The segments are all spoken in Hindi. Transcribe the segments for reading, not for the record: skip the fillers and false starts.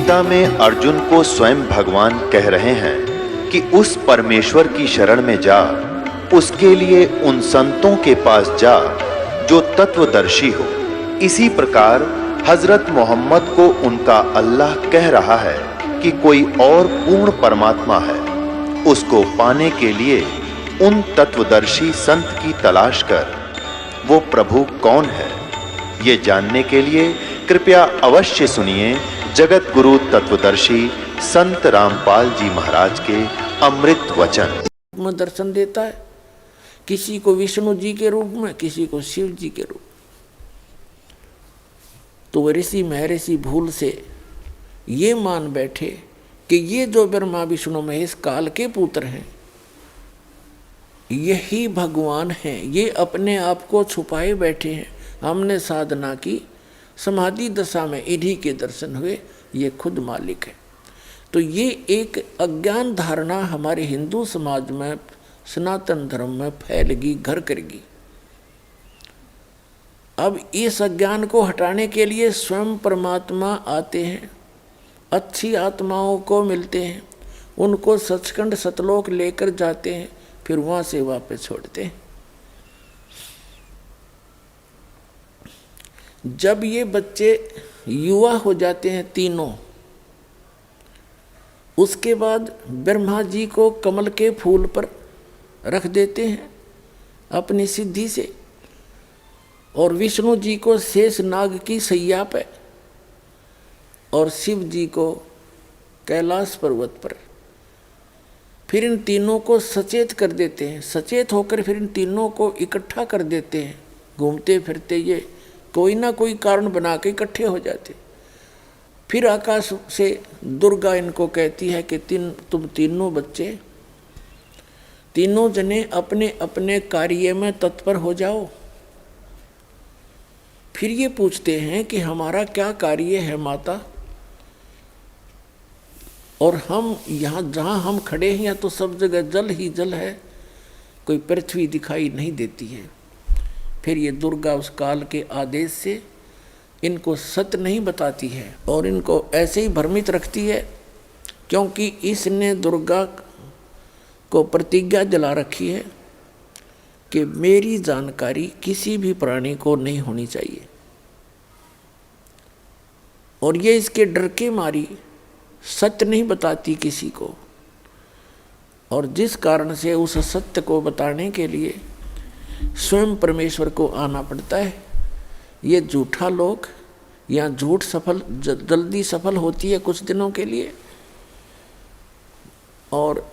गीता में अर्जुन को स्वयं भगवान कह रहे हैं कि उस परमेश्वर की शरण में जा, उसके लिए उन संतों के पास जा जो तत्वदर्शी हो। इसी प्रकार हजरत मोहम्मद को उनका अल्लाह कह रहा है कि कोई और पूर्ण परमात्मा है, उसको पाने के लिए उन तत्वदर्शी संत की तलाश कर। वो प्रभु कौन है, ये जानने के लिए कृपया अवश्य सुनिए जगत गुरु तत्वदर्शी संत रामपाल जी महाराज के अमृत वचन। में दर्शन देता है, किसी को विष्णु जी के रूप में, किसी को शिव जी के रूप। तो ऋषि महर्षि भूल से ये मान बैठे कि ये जो ब्रह्मा विष्णु महेश काल के पुत्र हैं, यही भगवान हैं, ये अपने आप को छुपाए बैठे हैं। हमने साधना की, समाधि दशा में इन्हीं के दर्शन हुए, ये खुद मालिक है। तो ये एक अज्ञान धारणा हमारे हिंदू समाज में, सनातन धर्म में फैलेगी, घर करेगी। अब इस अज्ञान को हटाने के लिए स्वयं परमात्मा आते हैं, अच्छी आत्माओं को मिलते हैं, उनको सचखंड सतलोक लेकर जाते हैं, फिर वहां से वापस छोड़ते हैं। जब ये बच्चे युवा हो जाते हैं तीनों, उसके बाद ब्रह्मा जी को कमल के फूल पर रख देते हैं अपनी सिद्धि से, और विष्णु जी को शेष नाग की सैया पे, और शिव जी को कैलाश पर्वत पर। फिर इन तीनों को सचेत कर देते हैं, सचेत होकर फिर इन तीनों को इकट्ठा कर देते हैं। घूमते फिरते ये कोई ना कोई कारण बना के इकट्ठे हो जाते। फिर आकाश से दुर्गा इनको कहती है कि तुम तीनों बच्चे, तीनों जने अपने अपने कार्य में तत्पर हो जाओ। फिर ये पूछते हैं कि हमारा क्या कार्य है माता, और हम यहाँ जहाँ हम खड़े हैं तो सब जगह जल ही जल है, कोई पृथ्वी दिखाई नहीं देती है। फिर ये दुर्गा उस काल के आदेश से इनको सत्य नहीं बताती है और इनको ऐसे ही भ्रमित रखती है, क्योंकि इसने दुर्गा को प्रतिज्ञा दिला रखी है कि मेरी जानकारी किसी भी प्राणी को नहीं होनी चाहिए। और ये इसके डर के मारी सत्य नहीं बताती किसी को, और जिस कारण से उस सत्य को बताने के लिए स्वयं परमेश्वर को आना पड़ता है। ये झूठा लोग, या झूठ जल्दी सफल होती है कुछ दिनों के लिए, और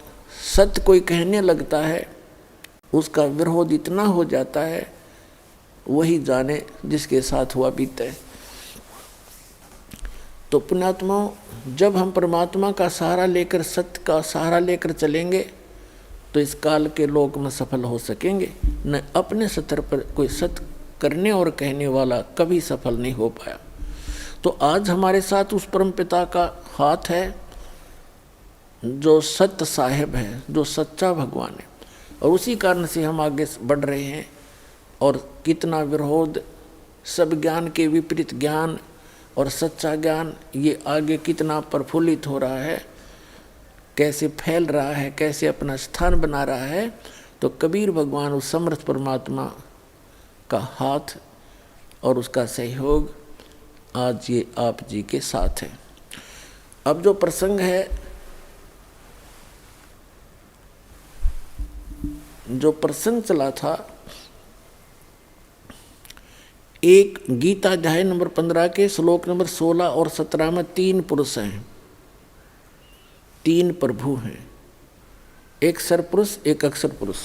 सत्य कोई कहने लगता है, उसका विरोध इतना हो जाता है, वही जाने जिसके साथ हुआ बीता है। तो पुण्यात्माओं, जब हम परमात्मा का सहारा लेकर, सत्य का सहारा लेकर चलेंगे, तो इस काल के लोक में सफल हो सकेंगे। न अपने स्तर पर कोई सत्य करने और कहने वाला कभी सफल नहीं हो पाया। तो आज हमारे साथ उस परम पिता का हाथ है जो सत्य साहेब है, जो सच्चा भगवान है, और उसी कारण से हम आगे बढ़ रहे हैं। और कितना विरोध, सब ज्ञान के विपरीत ज्ञान और सच्चा ज्ञान, ये आगे कितना प्रफुल्लित हो रहा है, कैसे फैल रहा है, कैसे अपना स्थान बना रहा है। तो कबीर भगवान उस समर्थ परमात्मा का हाथ और उसका सहयोग आज ये आप जी के साथ है। अब जो प्रसंग है, जो प्रसंग चला था, एक गीता अध्याय नंबर 15 के श्लोक नंबर 16 और 17 में 3 पुरुष हैं, 3 प्रभु हैं, एक सरपुरुष, एक अक्षर पुरुष।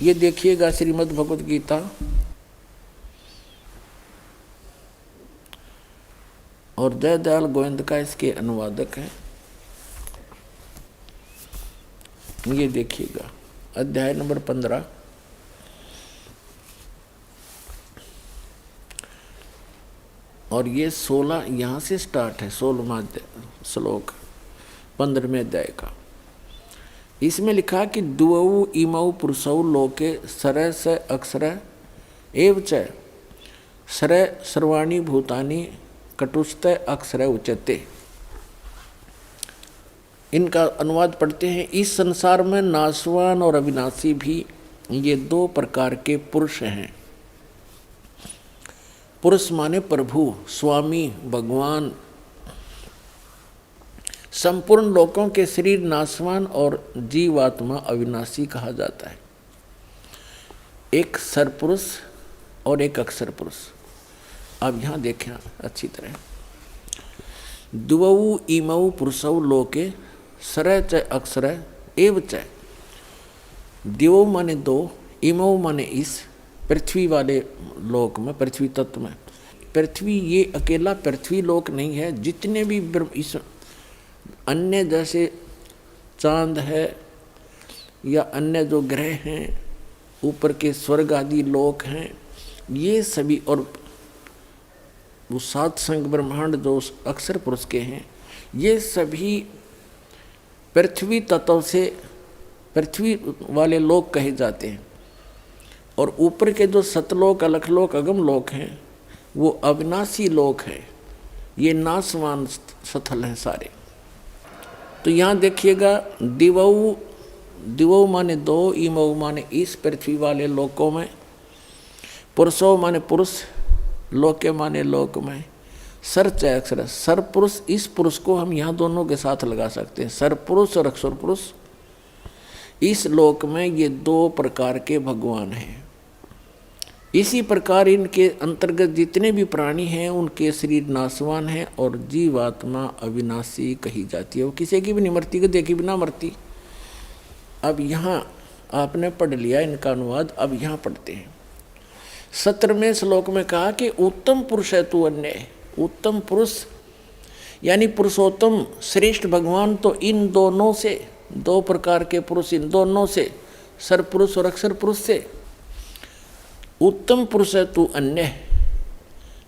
ये देखिएगा श्रीमद् भगवद गीता और जयदयाल गोविंद का इसके अनुवादक है। ये देखिएगा अध्याय नंबर 15 और ये 16 यहाँ से स्टार्ट है, 16वां श्लोक 15वें अध्याय का। इसमें लिखा कि द्वौ इमौ पुरुषौ लोके सरय स अक्षर एव च सरय सर्वाणि भूतानि कटुस्त अक्षर उच्यते। इनका अनुवाद पढ़ते हैं। इस संसार में नाशवान और अविनाशी भी ये दो प्रकार के पुरुष हैं। पुरुष माने प्रभु, स्वामी, भगवान। संपूर्ण लोकों के शरीर नाशवान और जीवात्मा अविनाशी कहा जाता है। एक सरपुरुष और एक अक्षर पुरुष। अब यहाँ देखें अच्छी तरह, द्वौ इमौ पुरुषौ लोके सरय च अक्षर एव च। द्वौ माने दो, इमौ माने इस पृथ्वी वाले लोक में, पृथ्वी तत्व में। पृथ्वी ये अकेला पृथ्वी लोक नहीं है, जितने भी इस अन्य जैसे चांद है या अन्य जो ग्रह हैं, ऊपर के स्वर्ग आदि लोक हैं, ये सभी, और वो सात संग ब्रह्मांड जो अक्षर पुरुष के हैं, ये सभी पृथ्वी तत्व से पृथ्वी वाले लोक कहे जाते हैं। और ऊपर के जो सतलोक, अलखलोक, अगम लोक हैं, वो अविनाशी लोक है। ये नाशवान स्थल हैं सारे। तो यहाँ देखिएगा, दिवौ माने दो, इमौ माने इस पृथ्वी वाले लोकों में, पुरुषो माने पुरुष, लोके माने लोक में, सर च अक्षर, सर पुरुष। इस पुरुष को हम यहाँ दोनों के साथ लगा सकते हैं, सर पुरुष और अक्षर पुरुष। इस लोक में ये दो प्रकार के भगवान हैं। इसी प्रकार इनके अंतर्गत जितने भी प्राणी हैं उनके शरीर नाशवान हैं और जीवात्मा अविनाशी कही जाती है। वो किसी की भी नहीं मरती, कि देखी बिना मरती। अब यहाँ आपने पढ़ लिया इनका अनुवाद, अब यहाँ पढ़ते हैं। 17वें श्लोक में कहा कि उत्तम पुरुष है तू अन्य। उत्तम पुरुष यानी पुरुषोत्तम श्रेष्ठ भगवान तो इन दोनों से, दो प्रकार के पुरुष, इन दोनों से, सर पुरुष और अक्षर पुरुष से उत्तम पुरुष है तू अन्य।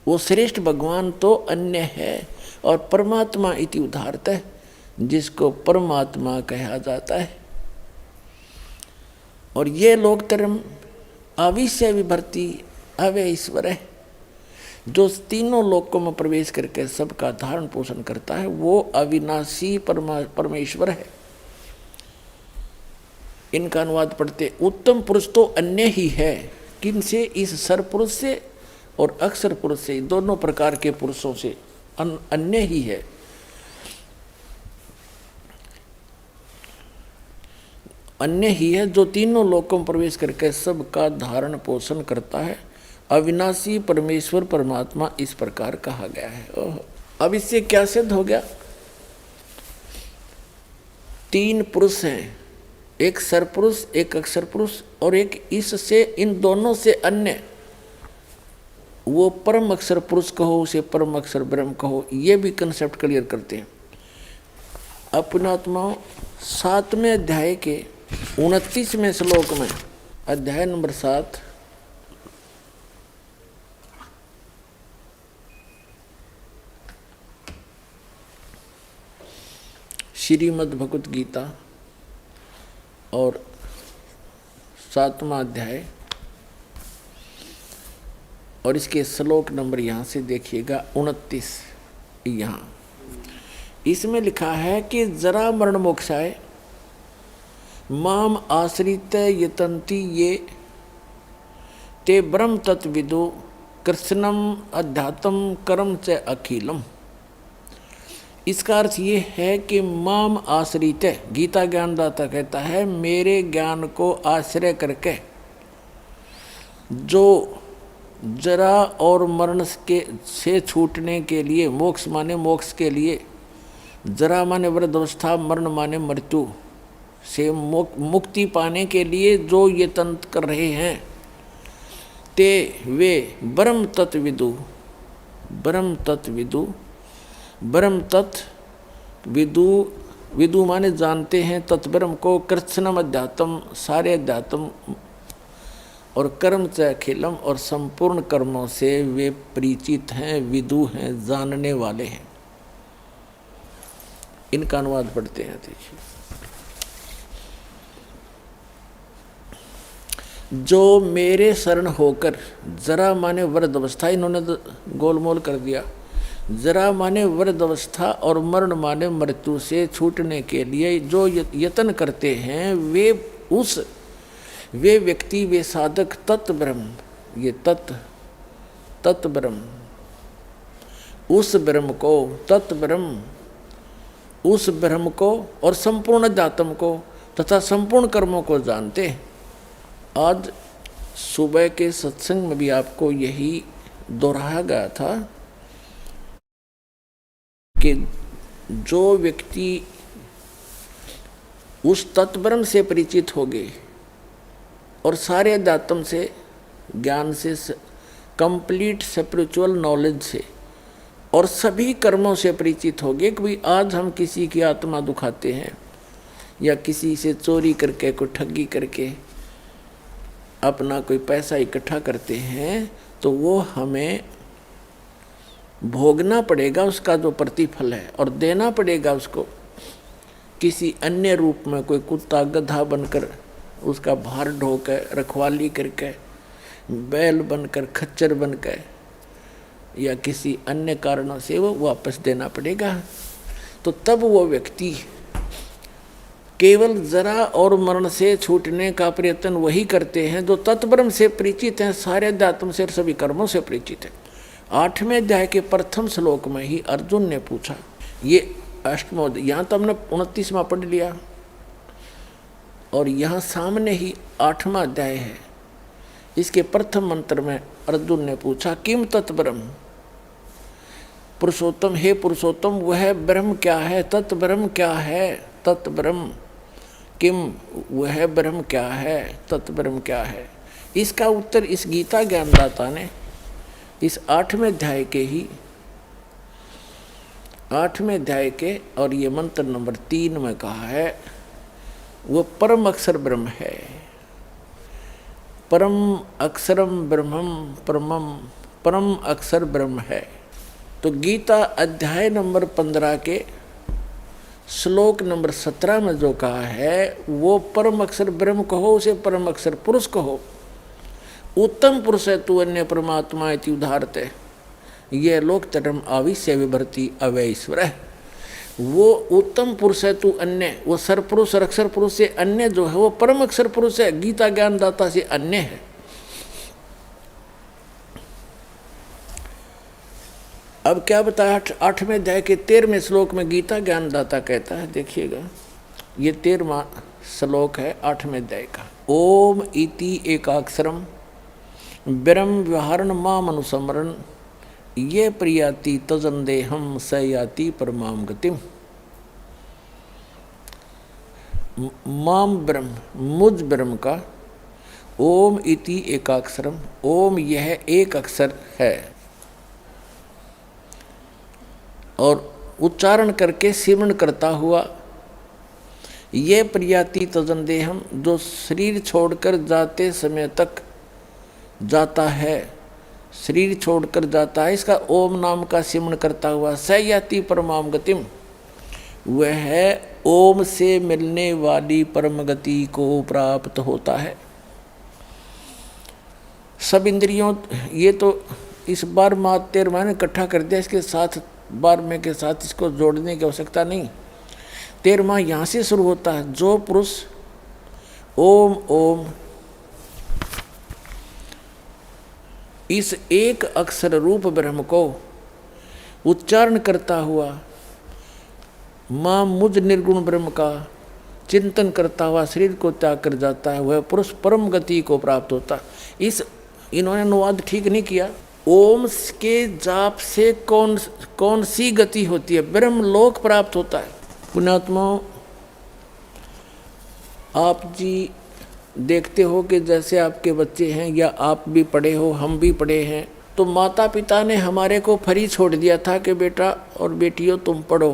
वो श्रेष्ठ भगवान तो अन्य है। और परमात्मा इति उदाहरतः, जिसको परमात्मा कहा जाता है। और ये लोकतरम अविश्य विभर्ति अव्यय ईश्वर है, जो तीनों लोकों में प्रवेश करके सबका धारण पोषण करता है, वो अविनाशी परमेश्वर है। इनका अनुवाद पढ़ते, उत्तम पुरुष तो अन्य ही है। किन से? इस सर पुरुष से और अक्षर पुरुष से, दोनों प्रकार के पुरुषों से अन्य ही है। अन्य ही है जो तीनों लोकों में प्रवेश करके सबका धारण पोषण करता है। अविनाशी परमेश्वर परमात्मा इस प्रकार कहा गया है। अब इससे क्या सिद्ध हो गया? तीन पुरुष हैं, एक सरपुरुष, एक अक्षर पुरुष और एक इससे, इन दोनों से अन्य। वो परम अक्षर पुरुष कहो, उसे परम अक्षर ब्रह्म कहो, ये भी कंसेप्ट क्लियर करते हैं। अपनात्माओं 7वें अध्याय के 29वें श्लोक में, अध्याय नंबर 7, श्रीमद् भगवत गीता और 7वां अध्याय, और इसके श्लोक नंबर यहाँ से देखिएगा 29। यहाँ इसमें लिखा है कि जरा मरण मोक्षाय माम आश्रित यतन्ति ये ते ब्रह्म तत्विदु कृष्णम अध्यात्म कर्म च अखिलम। इसका अर्थ ये है कि माम आश्रित, गीता ज्ञानदाता कहता है, मेरे ज्ञान को आश्रय करके जो जरा और मरण के से छूटने के लिए, मोक्ष माने मोक्ष के लिए, जरा माने वृद्धावस्था, मरण माने मृत्यु से मुक्ति पाने के लिए जो ये तंत्र कर रहे हैं, ते वे ब्रह्म तत्विदु, ब्रह्म तत्विदु, ब्रह्म तत्व विदु, विदु माने जानते हैं तत्ब्रह्म को, कृष्णम अध्यात्म, सारे अध्यात्म, और कर्म च अखिलम, और संपूर्ण कर्मों से वे परिचित हैं, विदु हैं, जानने वाले हैं। इनका अनुवाद पढ़ते हैं। देखिए, जो मेरे शरण होकर, जरा माने वृद्ध अवस्था, इन्होंने गोलमोल कर दिया। जरा माने वृद्ध अवस्था और मरण माने मृत्यु से छूटने के लिए जो यत्न करते हैं, वे व्यक्ति, वे साधक तत्व ब्रह्म, ये तत्व ब्रह्म, उस ब्रह्म को, तत्व ब्रह्म, उस ब्रह्म को और संपूर्ण अध्यात्म को तथा संपूर्ण कर्मों को जानते हैं। आज सुबह के सत्संग में भी आपको यही दोहराया गया था कि जो व्यक्ति उस तत्ब्रह्म से परिचित हो गए और सारे अध्यात्म से, ज्ञान से, कंप्लीट स्पिरिचुअल नॉलेज से और सभी कर्मों से परिचित हो गए कि भाई आज हम किसी की आत्मा दुखाते हैं या किसी से चोरी करके, कोई ठगी करके अपना कोई पैसा इकट्ठा करते हैं, तो वो हमें भोगना पड़ेगा उसका जो प्रतिफल है, और देना पड़ेगा उसको किसी अन्य रूप में, कोई कुत्ता गधा बनकर उसका भार ढोकर, रखवाली करके, बैल बनकर, खच्चर बनकर, या किसी अन्य कारणों से वो वापस देना पड़ेगा। तो तब वो व्यक्ति केवल जरा और मरण से छूटने का प्रयत्न वही करते हैं जो तत्ब्रह्म से परिचित हैं, सारे अध्यात्म से, सभी कर्मों से परिचित है। 8वें अध्याय के प्रथम श्लोक में ही अर्जुन ने पूछा, ये 8वां, यहाँ तो हमने 29वां पढ़ लिया और यहाँ सामने ही 8वां अध्याय है। इसके प्रथम मंत्र में अर्जुन ने पूछा, किम तत्ब्रह्म, पुरुषोत्तम, हे पुरुषोत्तम वह ब्रह्म क्या है, तत्ब्रह्म क्या है, तत्ब्रह्म किम, वह ब्रह्म क्या है, तत्ब्रह्म क्या है। इसका उत्तर इस गीता ज्ञानदाता ने इस 8वें अध्याय के ही 8वें अध्याय के और ये मंत्र नंबर 3 में कहा है, वो परम अक्षर ब्रह्म है। परम अक्षरम ब्रह्मम परमम, परम अक्षर ब्रह्म है। तो गीता अध्याय नंबर 15 के श्लोक नंबर 17 में जो कहा है, वो परम अक्षर ब्रह्म कहो, उसे परम अक्षर पुरुष कहो। उत्तम पुरुष है तू अन्य परमात्मा इति उदाहरते, ये लोक चरम आविश्य विभर्ति अवैश्वर है। वो उत्तम पुरुष है तू अन्य, वो सरपुरुष और अक्षर पुरुष से अन्य जो है वो परम अक्षर पुरुष है, गीता ज्ञानदाता से अन्य है। अब क्या बताया 8वें अध्याय के 13वें श्लोक में गीता ज्ञानदाता कहता है, देखिएगा ये 13वां श्लोक है 8वें अध्याय का। ओम इति एकाक्षरम ब्रह्म व्यवहारण माम अनुसमरण ये प्रियाति तजंदेहम स याति परमाम गतिम। माम ब्रह्म, मुझ ब्रह्म का, ओम इति एकाक्षरम, ओम यह एक अक्षर है, और उच्चारण करके सिमरण करता हुआ, ये प्रियाति तजंदेहम, जो शरीर छोड़कर जाते समय तक जाता है, शरीर छोड़कर जाता है, इसका ओम नाम का सिमरण करता हुआ, स याति परमाम गतिम, वह है ओम से मिलने वाली परम गति को प्राप्त होता है। सब इंद्रियों, ये तो इस बार 13वां इकट्ठा कर दिया, इसके साथ 12वें के साथ इसको जोड़ने की आवश्यकता नहीं। 13वां यहाँ से शुरू होता है, जो पुरुष ओम ओम इस एक अक्षर रूप ब्रह्म को उच्चारण करता हुआ, मां मुझ निर्गुण ब्रह्म का चिंतन करता हुआ शरीर को त्याग कर जाता है, वह पुरुष परम गति को प्राप्त होता। इस इन्होंने अनुवाद ठीक नहीं किया। ओम के जाप से कौन सी गति होती है? ब्रह्म लोक प्राप्त होता है। पुण्यात्मा, आप जी देखते हो कि जैसे आपके बच्चे हैं या आप भी पढ़े हो, हम भी पढ़े हैं, तो माता पिता ने हमारे को फ्री छोड़ दिया था कि बेटा और बेटियों तुम पढ़ो।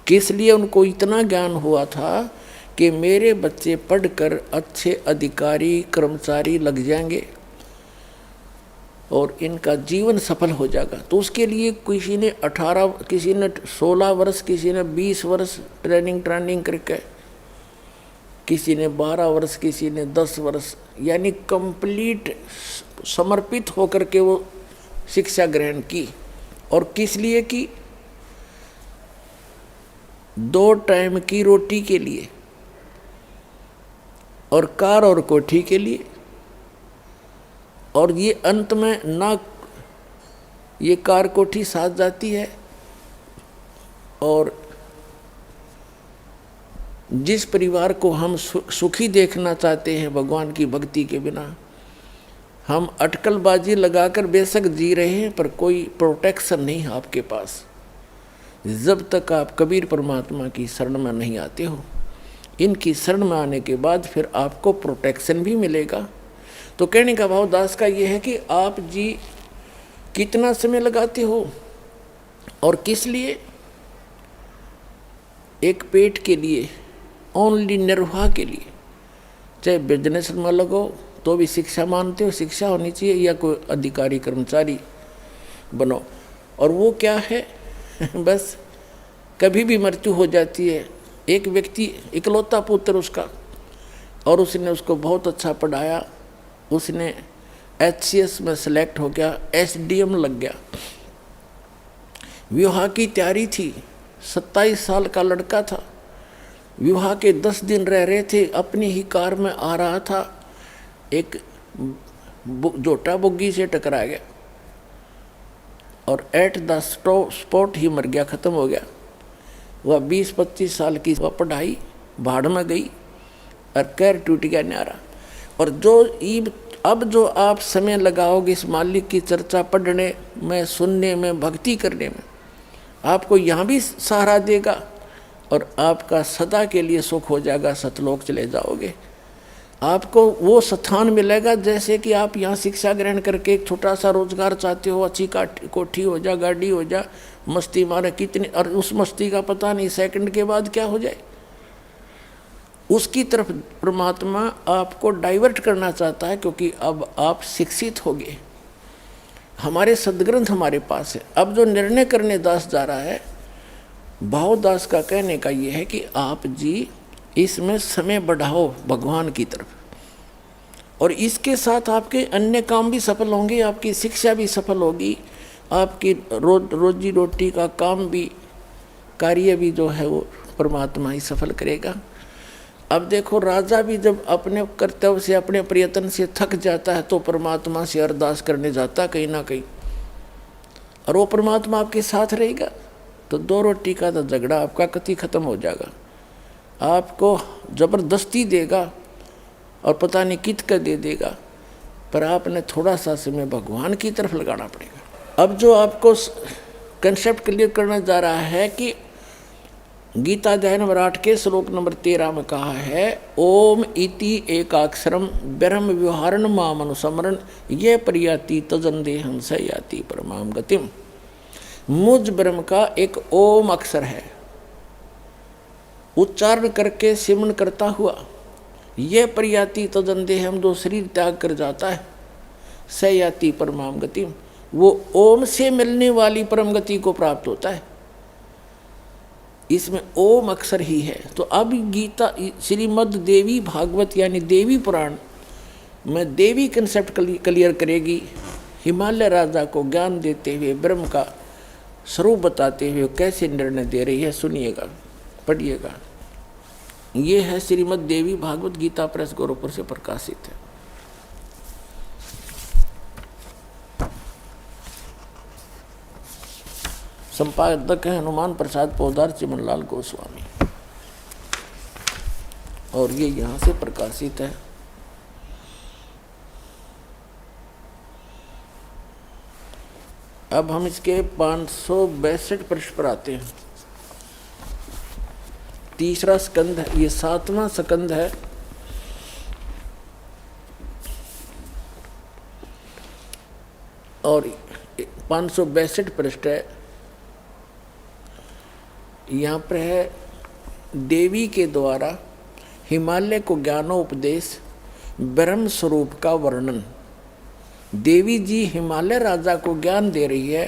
किस लिए? उनको इतना ज्ञान हुआ था कि मेरे बच्चे पढ़कर अच्छे अधिकारी कर्मचारी लग जाएंगे और इनका जीवन सफल हो जाएगा। तो उसके लिए किसी ने 18, किसी ने 16 वर्ष, किसी ने 20 वर्ष ट्रेनिंग करके किसी ने 12 वर्ष, किसी ने 10 वर्ष, यानी कंप्लीट समर्पित होकर के वो शिक्षा ग्रहण की। और किस लिए की? 2 टाइम की रोटी के लिए और कार और कोठी के लिए। और ये अंत में ना ये कार कोठी साथ जाती है, और जिस परिवार को हम सुखी देखना चाहते हैं भगवान की भक्ति के बिना, हम अटकलबाजी लगाकर बेशक जी रहे हैं, पर कोई प्रोटेक्शन नहीं है आपके पास जब तक आप कबीर परमात्मा की शरण में नहीं आते हो। इनकी शरण में आने के बाद फिर आपको प्रोटेक्शन भी मिलेगा। तो कहने का भाव दास का ये है कि आप जी कितना समय लगाते हो और किस लिए? एक पेट के लिए, ओनली निर्वाह के लिए। चाहे बिजनेस में लगो तो भी शिक्षा मानते हो, शिक्षा होनी चाहिए, या कोई अधिकारी कर्मचारी बनो। और वो क्या है बस कभी भी मृत्यु हो जाती है। एक व्यक्ति इकलौता पुत्र उसका, और उसने उसको बहुत अच्छा पढ़ाया, उसने HCS में सेलेक्ट हो गया, SDM लग गया, विवाह की तैयारी थी, 27 साल का लड़का था, विवाह के 10 दिन रह रहे थे, अपनी ही कार में आ रहा था, एक जोटा बुग्गी से टकरा गया और एट द स्पॉट ही मर गया, ख़त्म हो गया। वह 20-25 साल की वह पढ़ाई भाड़ में गई और कैर टूट गया न्यारा। और अब जो आप समय लगाओगे इस मालिक की चर्चा पढ़ने में, सुनने में, भक्ति करने में, आपको यहाँ भी सहारा देगा और आपका सदा के लिए सुख हो जाएगा, सतलोक चले जाओगे। आपको वो स्थान मिलेगा जैसे कि आप यहाँ शिक्षा ग्रहण करके एक छोटा सा रोजगार चाहते हो, अच्छी कोठी हो जा, गाड़ी हो जा, मस्ती मारे कितनी, और उस मस्ती का पता नहीं सेकंड के बाद क्या हो जाए। उसकी तरफ परमात्मा आपको डाइवर्ट करना चाहता है, क्योंकि अब आप शिक्षित हो गए। हमारे सदग्रंथ हमारे पास है। अब जो निर्णय करने दास जा रहा है, भावदास का कहने का ये है कि आप जी इसमें समय बढ़ाओ भगवान की तरफ, और इसके साथ आपके अन्य काम भी सफल होंगे, आपकी शिक्षा भी सफल होगी, आपकी रोजी रोटी का काम भी, कार्य भी जो है वो परमात्मा ही सफल करेगा। अब देखो, राजा भी जब अपने कर्तव्य से, अपने प्रयत्न से थक जाता है तो परमात्मा से अरदास करने जाता कहीं ना कहीं, और वो परमात्मा आपके साथ रहेगा तो 2 रोटी का तो झगड़ा आपका कति खत्म हो जाएगा। आपको ज़बरदस्ती देगा और पता नहीं कित का दे देगा, पर आपने थोड़ा सा समय भगवान की तरफ लगाना पड़ेगा। अब जो आपको कंसेप्ट क्लियर करना जा रहा है कि गीता अध्याय नंबर 8 के श्लोक नंबर 13 में कहा है, ओम इति एकाक्षरम ब्रह्म व्यवहारण माम अनुसमरण ये परियाति तजंदे हंस याति परमाम गतिम। मुझ ब्रह्म का एक ओम अक्षर है, उच्चारण करके सिमरण करता हुआ ये परियाति तजंदे हम जो शरीर त्याग कर जाता है, सयाति परमाम गति, वो ओम से मिलने वाली परम गति को प्राप्त होता है। इसमें ओम अक्षर ही है। तो अब गीता श्रीमद् देवी भागवत यानी देवी पुराण में देवी कंसेप्ट क्लियर करेगी। हिमालय राजा को ज्ञान देते हुए, ब्रह्म का स्वरूप बताते हुए कैसे निर्णय दे रही है, सुनिएगा, पढ़िएगा। ये है श्रीमद् देवी भागवत, गीता प्रेस गोरखपुर से प्रकाशित है। संपादक है हनुमान प्रसाद पोदार चिमनलाल गोस्वामी, और ये यहाँ से प्रकाशित है। अब हम इसके 562 पृष्ठ पर आते हैं। तीसरा स्कंद है, ये 7वां स्कंद है। और 562 पृष्ठ है। यहाँ पर है देवी के द्वारा हिमालय को ज्ञानोपदेश, ब्रह्म स्वरूप का वर्णन। देवी जी हिमालय राजा को ज्ञान दे रही है।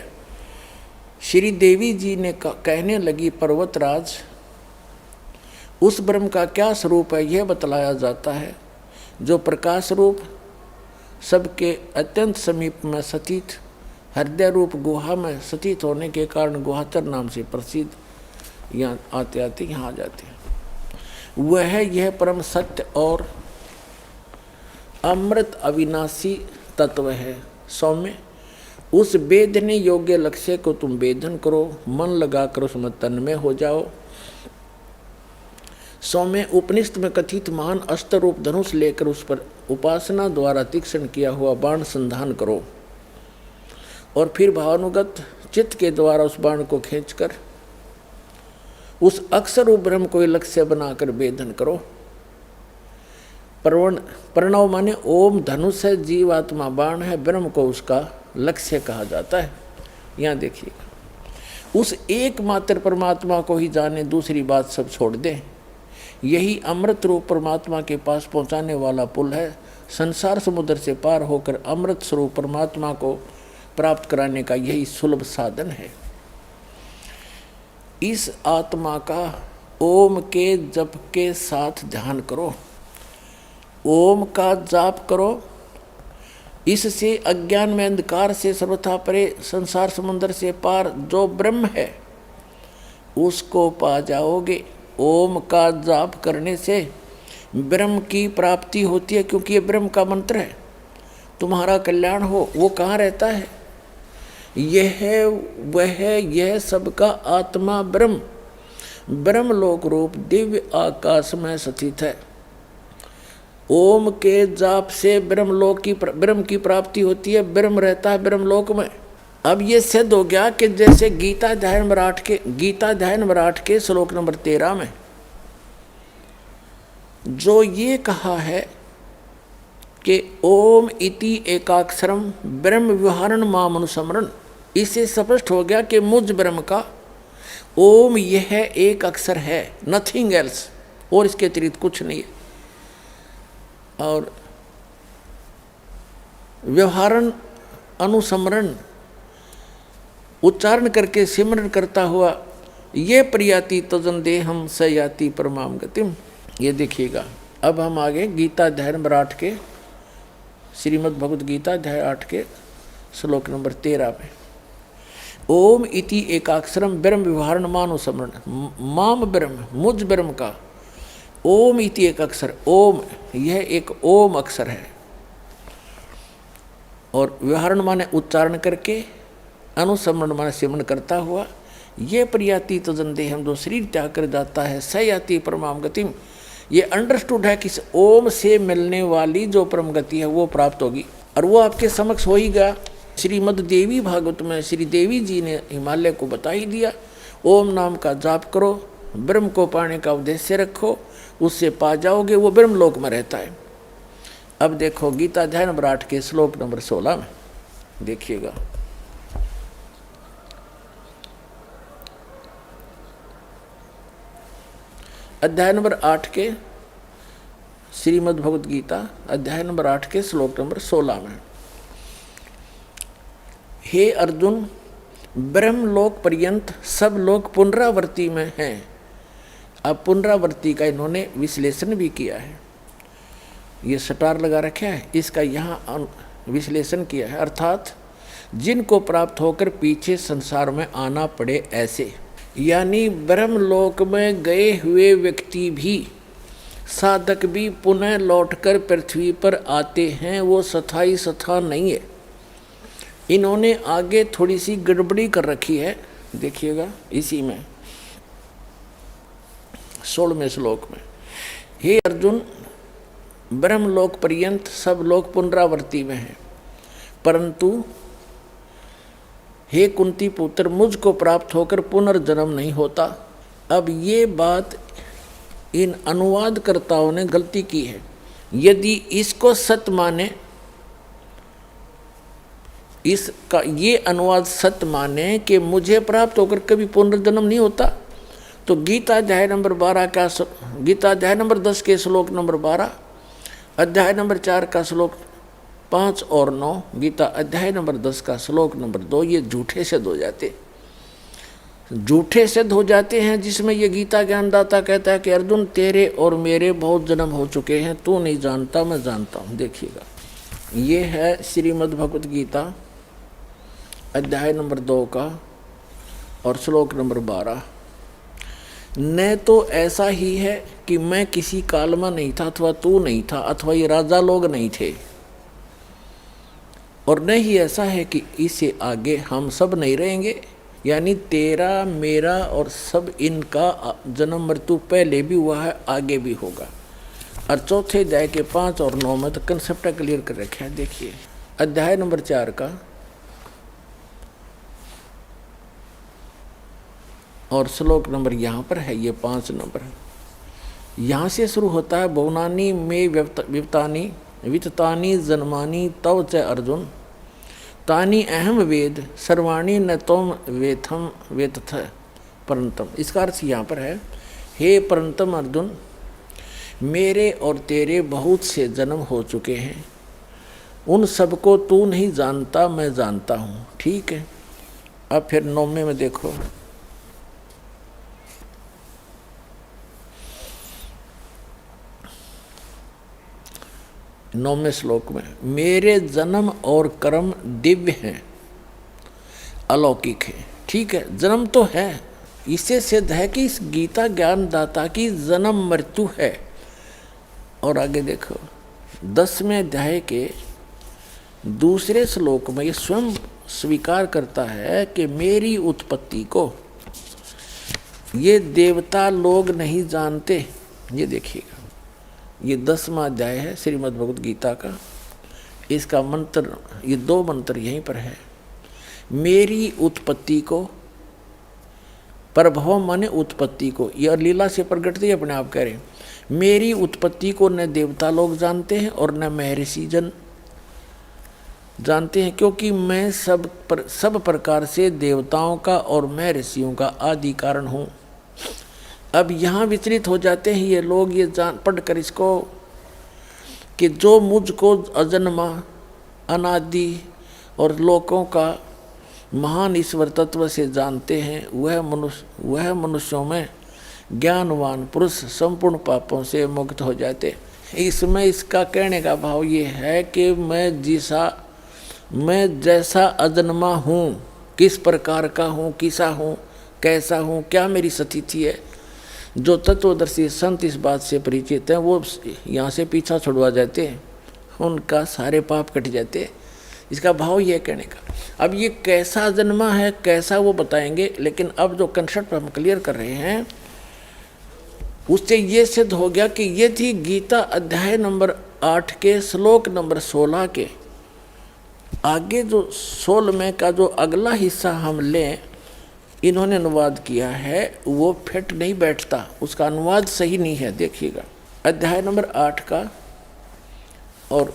श्री देवी जी ने कहने लगी, पर्वतराज उस ब्रह्म का क्या स्वरूप है यह बतलाया जाता है, जो प्रकाश रूप सबके अत्यंत समीप में स्थित हृदय रूप गुहा में स्थित होने के कारण गुहातर नाम से प्रसिद्ध, यहाँ आते आते यहाँ आ जाते हैं। वह यह परम सत्य और अमृत अविनाशी तत्व है। सौम्य, उस वेदने योग्य लक्ष्य को तुम वेदन करो, मन लगाकर उसमें तन्मय हो जाओ। सौम्य, उपनिषद में कथित महान अस्त्र रूप धनुष लेकर उस पर उपासना द्वारा तीक्ष्ण किया हुआ बाण संधान करो और फिर भावानुगत चित्त के द्वारा उस बाण को खींचकर उस अक्षर रूप ब्रह्म को लक्ष्य बनाकर वेदन करो। प्रणव माने ओम धनुष है, जीवात्मा बाण है, ब्रह्म को उसका लक्ष्य कहा जाता है। यहाँ देखिएगा, उस एकमात्र परमात्मा को ही जाने, दूसरी बात सब छोड़ दें। यही अमृत रूप परमात्मा के पास पहुँचाने वाला पुल है। संसार समुद्र से पार होकर अमृत स्वरूप परमात्मा को प्राप्त कराने का यही सुलभ साधन है। इस आत्मा का ओम के जप के साथ ध्यान करो, ओम का जाप करो। इससे अज्ञान में अंधकार से सर्वथा परे संसार समुद्र से पार जो ब्रह्म है उसको पा जाओगे। ओम का जाप करने से ब्रह्म की प्राप्ति होती है, क्योंकि ये ब्रह्म का मंत्र है। तुम्हारा कल्याण हो, वो कहाँ रहता है? यह वह यह सबका आत्मा ब्रह्म ब्रह्मलोक रूप दिव्य आकाश में स्थित है। ओम के जाप से ब्रह्म की प्राप्ति होती है, ब्रह्म रहता है ब्रह्मलोक में। अब ये सिद्ध हो गया कि जैसे गीता अध्याय नंबर 8 के श्लोक नंबर 13 में जो ये कहा है कि ओम इति एकाक्षरम ब्रह्म विहारण माम अनुस्मरण, इससे स्पष्ट हो गया कि मुझ ब्रह्म का ओम यह एक अक्षर है, नथिंग एल्स, और इसके अतिरिक्त कुछ नहीं है। और व्यवहारण अनुस्मरण उच्चारण करके सिमरण करता हुआ ये प्रियाति तजन दे हम सयाति परमाम गतिम। ये देखिएगा, अब हम आगे गीता अध्याय नंबर 8 के श्रीमद् भगवद गीता अध्याय 8 के श्लोक नंबर 13 में ओम इति एकाक्षरम ब्रह्म विहारण मानुस्मरण, माम ब्रह्म मुझ ब्रह्म का ओम इति एक अक्षर, ओम यह एक ओम अक्षर है। और विहारण माने उच्चारण करके, अनुस्मरण माने सिमरण करता हुआ, ये प्रियाति तजन देहम जो शरीर त्याग कर जाता है, सयाति परमाम गतिम। ये अंडरस्टूड है कि ओम से मिलने वाली जो परम गति है वो प्राप्त होगी, और वो आपके समक्ष हो ही गया। श्रीमद् देवी भागवत में श्री देवी जी ने हिमालय को बता ही दिया। ओम नाम का जाप करो, ब्रह्म को पाने का उद्देश्य रखो, उससे पा जाओगे, वो ब्रह्मलोक में रहता है। अब देखो गीता अध्याय नंबर 8 के श्लोक नंबर 16 में देखिएगा, अध्याय नंबर 8 के श्रीमद् भगवद गीता अध्याय नंबर 8 के श्लोक नंबर 16 में, हे अर्जुन, ब्रह्मलोक पर्यंत सब लोग पुनरावृत्ति में हैं। अब पुनरावृत्ति का इन्होंने विश्लेषण भी किया है, ये स्टार लगा रखा है, इसका यहाँ विश्लेषण किया है। अर्थात जिनको प्राप्त होकर पीछे संसार में आना पड़े ऐसे, यानी ब्रह्मलोक में गए हुए व्यक्ति भी, साधक भी पुनः लौटकर पृथ्वी पर आते हैं, वो स्थायी स्थान नहीं है। इन्होंने आगे थोड़ी सी गड़बड़ी कर रखी है, देखिएगा इसी में 16वें श्लोक में, हे अर्जुन, ब्रह्मलोक पर्यंत सब लोग पुनरावृत्ति में हैं, परंतु हे कुंती पुत्र, मुझको प्राप्त होकर पुनर्जन्म नहीं होता। अब ये बात इन अनुवादकर्ताओं ने गलती की है। यदि इसको सत्य माने, इसका ये अनुवाद सत्य माने कि मुझे प्राप्त होकर कभी पुनर्जन्म नहीं होता, तो गीता अध्याय नंबर 12 का, गीता अध्याय नंबर 10 के श्लोक नंबर 12, अध्याय नंबर 4 का श्लोक 5 और 9, गीता अध्याय नंबर 10 का श्लोक नंबर 2, ये झूठे सिद्ध हो जाते। झूठे सिद्ध हो जाते हैं, जिसमें ये गीता ज्ञानदाता कहता है कि अर्जुन तेरे और मेरे बहुत जन्म हो चुके हैं, तू नहीं जानता मैं जानता हूँ। देखिएगा, ये है श्रीमद् भगवत गीता अध्याय नंबर 2 का और श्लोक नंबर 12। न तो ऐसा ही है कि मैं किसी काल में नहीं था, अथवा तू नहीं था, अथवा ये राजा लोग नहीं थे, और न ही ऐसा है कि इससे आगे हम सब नहीं रहेंगे। यानी तेरा मेरा और सब इनका जन्म मृत्यु पहले भी हुआ है, आगे भी होगा। और चौथे अध्याय के 5 और 9 में तो कंसेप्ट क्लियर कर रखा है। देखिए अध्याय नंबर 4 का और श्लोक नंबर यहाँ पर है, ये 5 नंबर है। यहाँ से शुरू होता है, बहुनानी में वित्तानी वित्तानी जन्मानी तव च अर्जुन तानी अहम वेद सर्वाणी न तोम वेथम वेतथ परंतम। इसका अर्थ यहाँ पर है, हे परंतम अर्जुन, मेरे और तेरे बहुत से जन्म हो चुके हैं, उन सबको तू नहीं जानता मैं जानता हूँ। ठीक है, अब फिर 9वें में देखो, नौवें श्लोक में, मेरे जन्म और कर्म दिव्य हैं, अलौकिक है। ठीक है, जन्म तो है, इससे सिद्ध है कि इस गीता ज्ञानदाता की जन्म मृत्यु है। और आगे देखो 10वें अध्याय के दूसरे श्लोक में ये स्वयं स्वीकार करता है कि मेरी उत्पत्ति को ये देवता लोग नहीं जानते। ये देखिएगा, ये 10वां अध्याय है श्रीमद् भगवत गीता का। इसका मंत्र, ये 2 मंत्र यहीं पर है। मेरी उत्पत्ति को, प्रभव माने उत्पत्ति को, यह लीला से प्रकट थी अपने आप कह रहे हैं। मेरी उत्पत्ति को न देवता लोग जानते हैं और न महर्षि जन जानते हैं, क्योंकि मैं सब प्रकार से देवताओं का और महर्षियों का आदि कारण हूँ। अब यहाँ विचलित हो जाते हैं ये लोग, ये जान पढ़कर इसको कि जो मुझको अजन्मा अनादि और लोकों का महान ईश्वर तत्व से जानते हैं, वह मनुष्यों में ज्ञानवान पुरुष संपूर्ण पापों से मुक्त हो जाते। इसमें इसका कहने का भाव ये है कि मैं जैसा अजन्मा हूँ, किस प्रकार का हूँ, किसा हूँ, कैसा हूँ, क्या मेरी स्थिति है। जो तत्वदर्शी संत इस बात से परिचित हैं वो यहाँ से पीछा छुड़वा जाते हैं, उनका सारे पाप कट जाते हैं। इसका भाव ये कहने का। अब ये कैसा जन्मा है, कैसा वो बताएंगे, लेकिन अब जो कंसेप्ट हम क्लियर कर रहे हैं उससे ये सिद्ध हो गया कि ये थी गीता अध्याय नंबर 8 के श्लोक नंबर 16 के आगे जो 16वें का जो अगला हिस्सा हम लें, इन्होंने अनुवाद किया है, वो फिट नहीं बैठता, उसका अनुवाद सही नहीं है। देखिएगा अध्याय नंबर 8 का और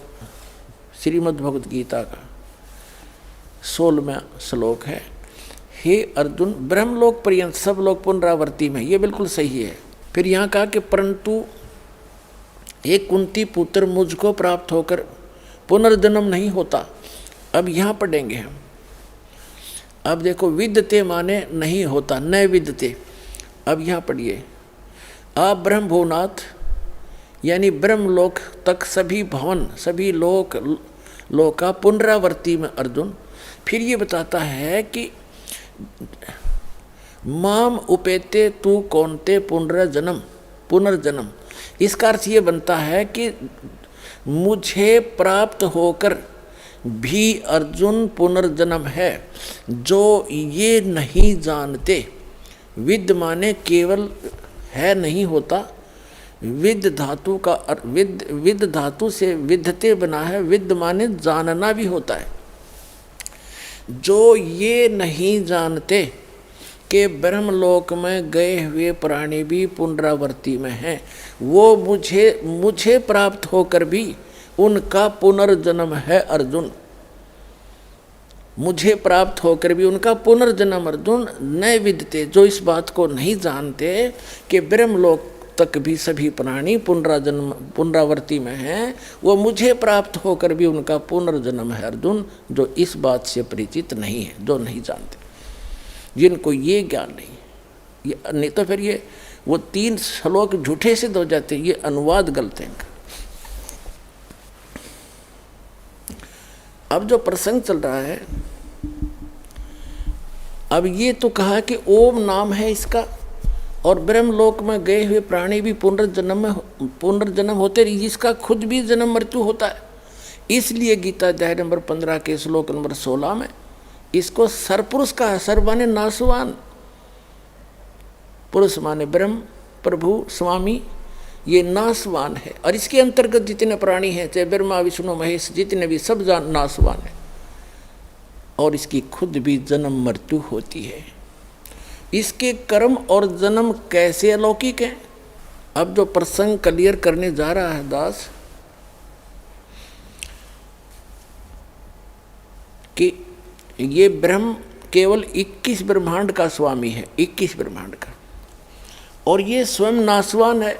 श्रीमद् भगवत गीता का 16वां श्लोक है, हे अर्जुन, ब्रह्मलोक पर्यंत सब लोग पुनरावर्ती में, ये बिल्कुल सही है। फिर यहाँ कहा कि परंतु एक कुंती पुत्र मुझको प्राप्त होकर पुनर्जन्म नहीं होता। अब यहाँ पढ़ेंगे हम। अब देखो, विद्यते माने नहीं होता, न विद्यते। अब यहाँ पढ़िए, आप ब्रह्म भुवनाथ यानी ब्रह्मलोक तक सभी भवन सभी लोक का पुनरावर्ती में अर्जुन। फिर ये बताता है कि माम उपेते तू कौनते पुनर्जन्म। इसका अर्थ ये बनता है कि मुझे प्राप्त होकर भी अर्जुन पुनर्जन्म है, जो ये नहीं जानते। विद माने केवल है नहीं होता, विद धातु का विद धातु से विद्धते बना है, विद माने जानना भी होता है। जो ये नहीं जानते कि ब्रह्मलोक में गए हुए प्राणी भी पुनरावर्ती में हैं, वो मुझे प्राप्त होकर भी उनका पुनर्जन्म है अर्जुन। मुझे प्राप्त होकर भी उनका पुनर्जन्म अर्जुन न विदते, जो इस बात को नहीं जानते कि ब्रह्मलोक तक भी सभी प्राणी पुनरावर्ती में हैं, वो मुझे प्राप्त होकर भी उनका पुनर्जन्म है अर्जुन, जो इस बात से परिचित नहीं है, जो नहीं जानते। जिनको ये ज्ञान नहीं, ये नहीं तो फिर ये वो 3 श्लोक झूठे सिद्ध हो जाते हैं, ये अनुवाद गलत है इनका। अब जो प्रसंग चल रहा है, अब ये तो कहा कि ओम नाम है इसका, और ब्रह्मलोक में गए हुए प्राणी भी पुनर्जन्म होते रही, जिसका खुद भी जन्म मृत्यु होता है। इसलिए गीता अध्याय नंबर 15 के श्लोक नंबर 16 में इसको सरपुरुष का है। सर माने नासवान, पुरुष माने ब्रह्म, प्रभु, स्वामी, ये नासवान है। और इसके अंतर्गत जितने प्राणी हैं, चाहे ब्रह्मा विष्णु महेश, जितने भी सब नासवान है, और इसकी खुद भी जन्म मृत्यु होती है। इसके कर्म और जन्म कैसे अलौकिक हैं, अब जो प्रसंग क्लियर करने जा रहा है दास, कि ये ब्रह्म केवल 21 ब्रह्मांड का स्वामी है, 21 ब्रह्मांड का, और ये स्वयं नासवान है।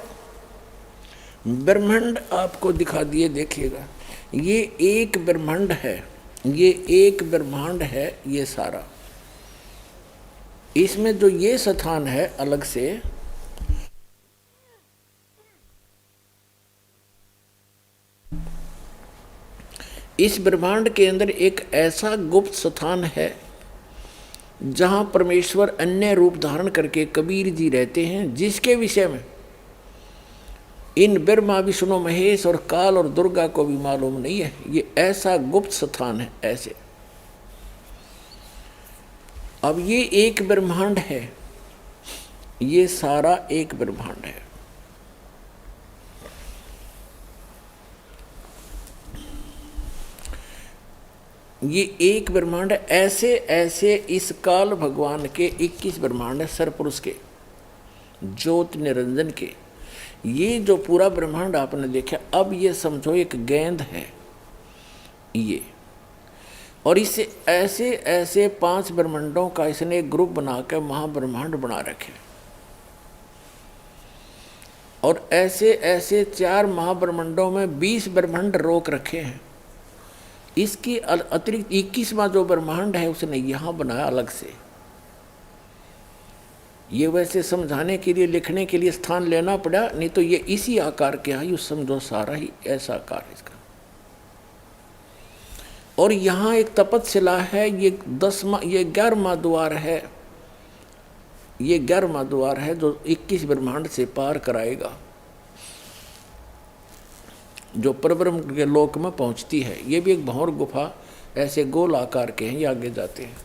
ब्रह्मांड आपको दिखा दिए, देखिएगा, ये एक ब्रह्मांड है, ये एक ब्रह्मांड है, ये सारा। इसमें जो ये स्थान है अलग से, इस ब्रह्मांड के अंदर एक ऐसा गुप्त स्थान है जहां परमेश्वर अन्य रूप धारण करके कबीर जी रहते हैं, जिसके विषय में इन ब्रह्मा विष्णु महेश और काल और दुर्गा को भी मालूम नहीं है। ये ऐसा गुप्त स्थान है ऐसे। अब ये एक ब्रह्मांड है, ये सारा एक ब्रह्मांड है। ये एक ब्रह्मांड है। ऐसे ऐसे इस काल भगवान के 21 ब्रह्मांड है, सरपुरुष के, ज्योत निरंजन के। ये जो पूरा ब्रह्मांड आपने देखा, अब ये समझो एक गेंद है ये, और इसे ऐसे ऐसे 5 ब्रह्मांडों का इसने एक ग्रुप बनाकर महाब्रह्मांड बना रखे, और ऐसे ऐसे 4 महाब्रह्मांडों में 20 ब्रह्मांड रोक रखे हैं। इसकी अतिरिक्त 21वां जो ब्रह्मांड है उसने यहाँ बनाया अलग से। ये वैसे समझाने के लिए, लिखने के लिए स्थान लेना पड़ा, नहीं तो ये इसी आकार के है, यू समझो सारा ही ऐसा आकार है इसका। और यहाँ एक तपतशिला है, ये 11वां द्वार है, ये 11वां द्वार है जो 21 ब्रह्मांड से पार कराएगा, जो परब्रह्म के लोक में पहुंचती है। ये भी एक भंवर गुफा, ऐसे गोल आकार के हैं, ये आगे जाते हैं।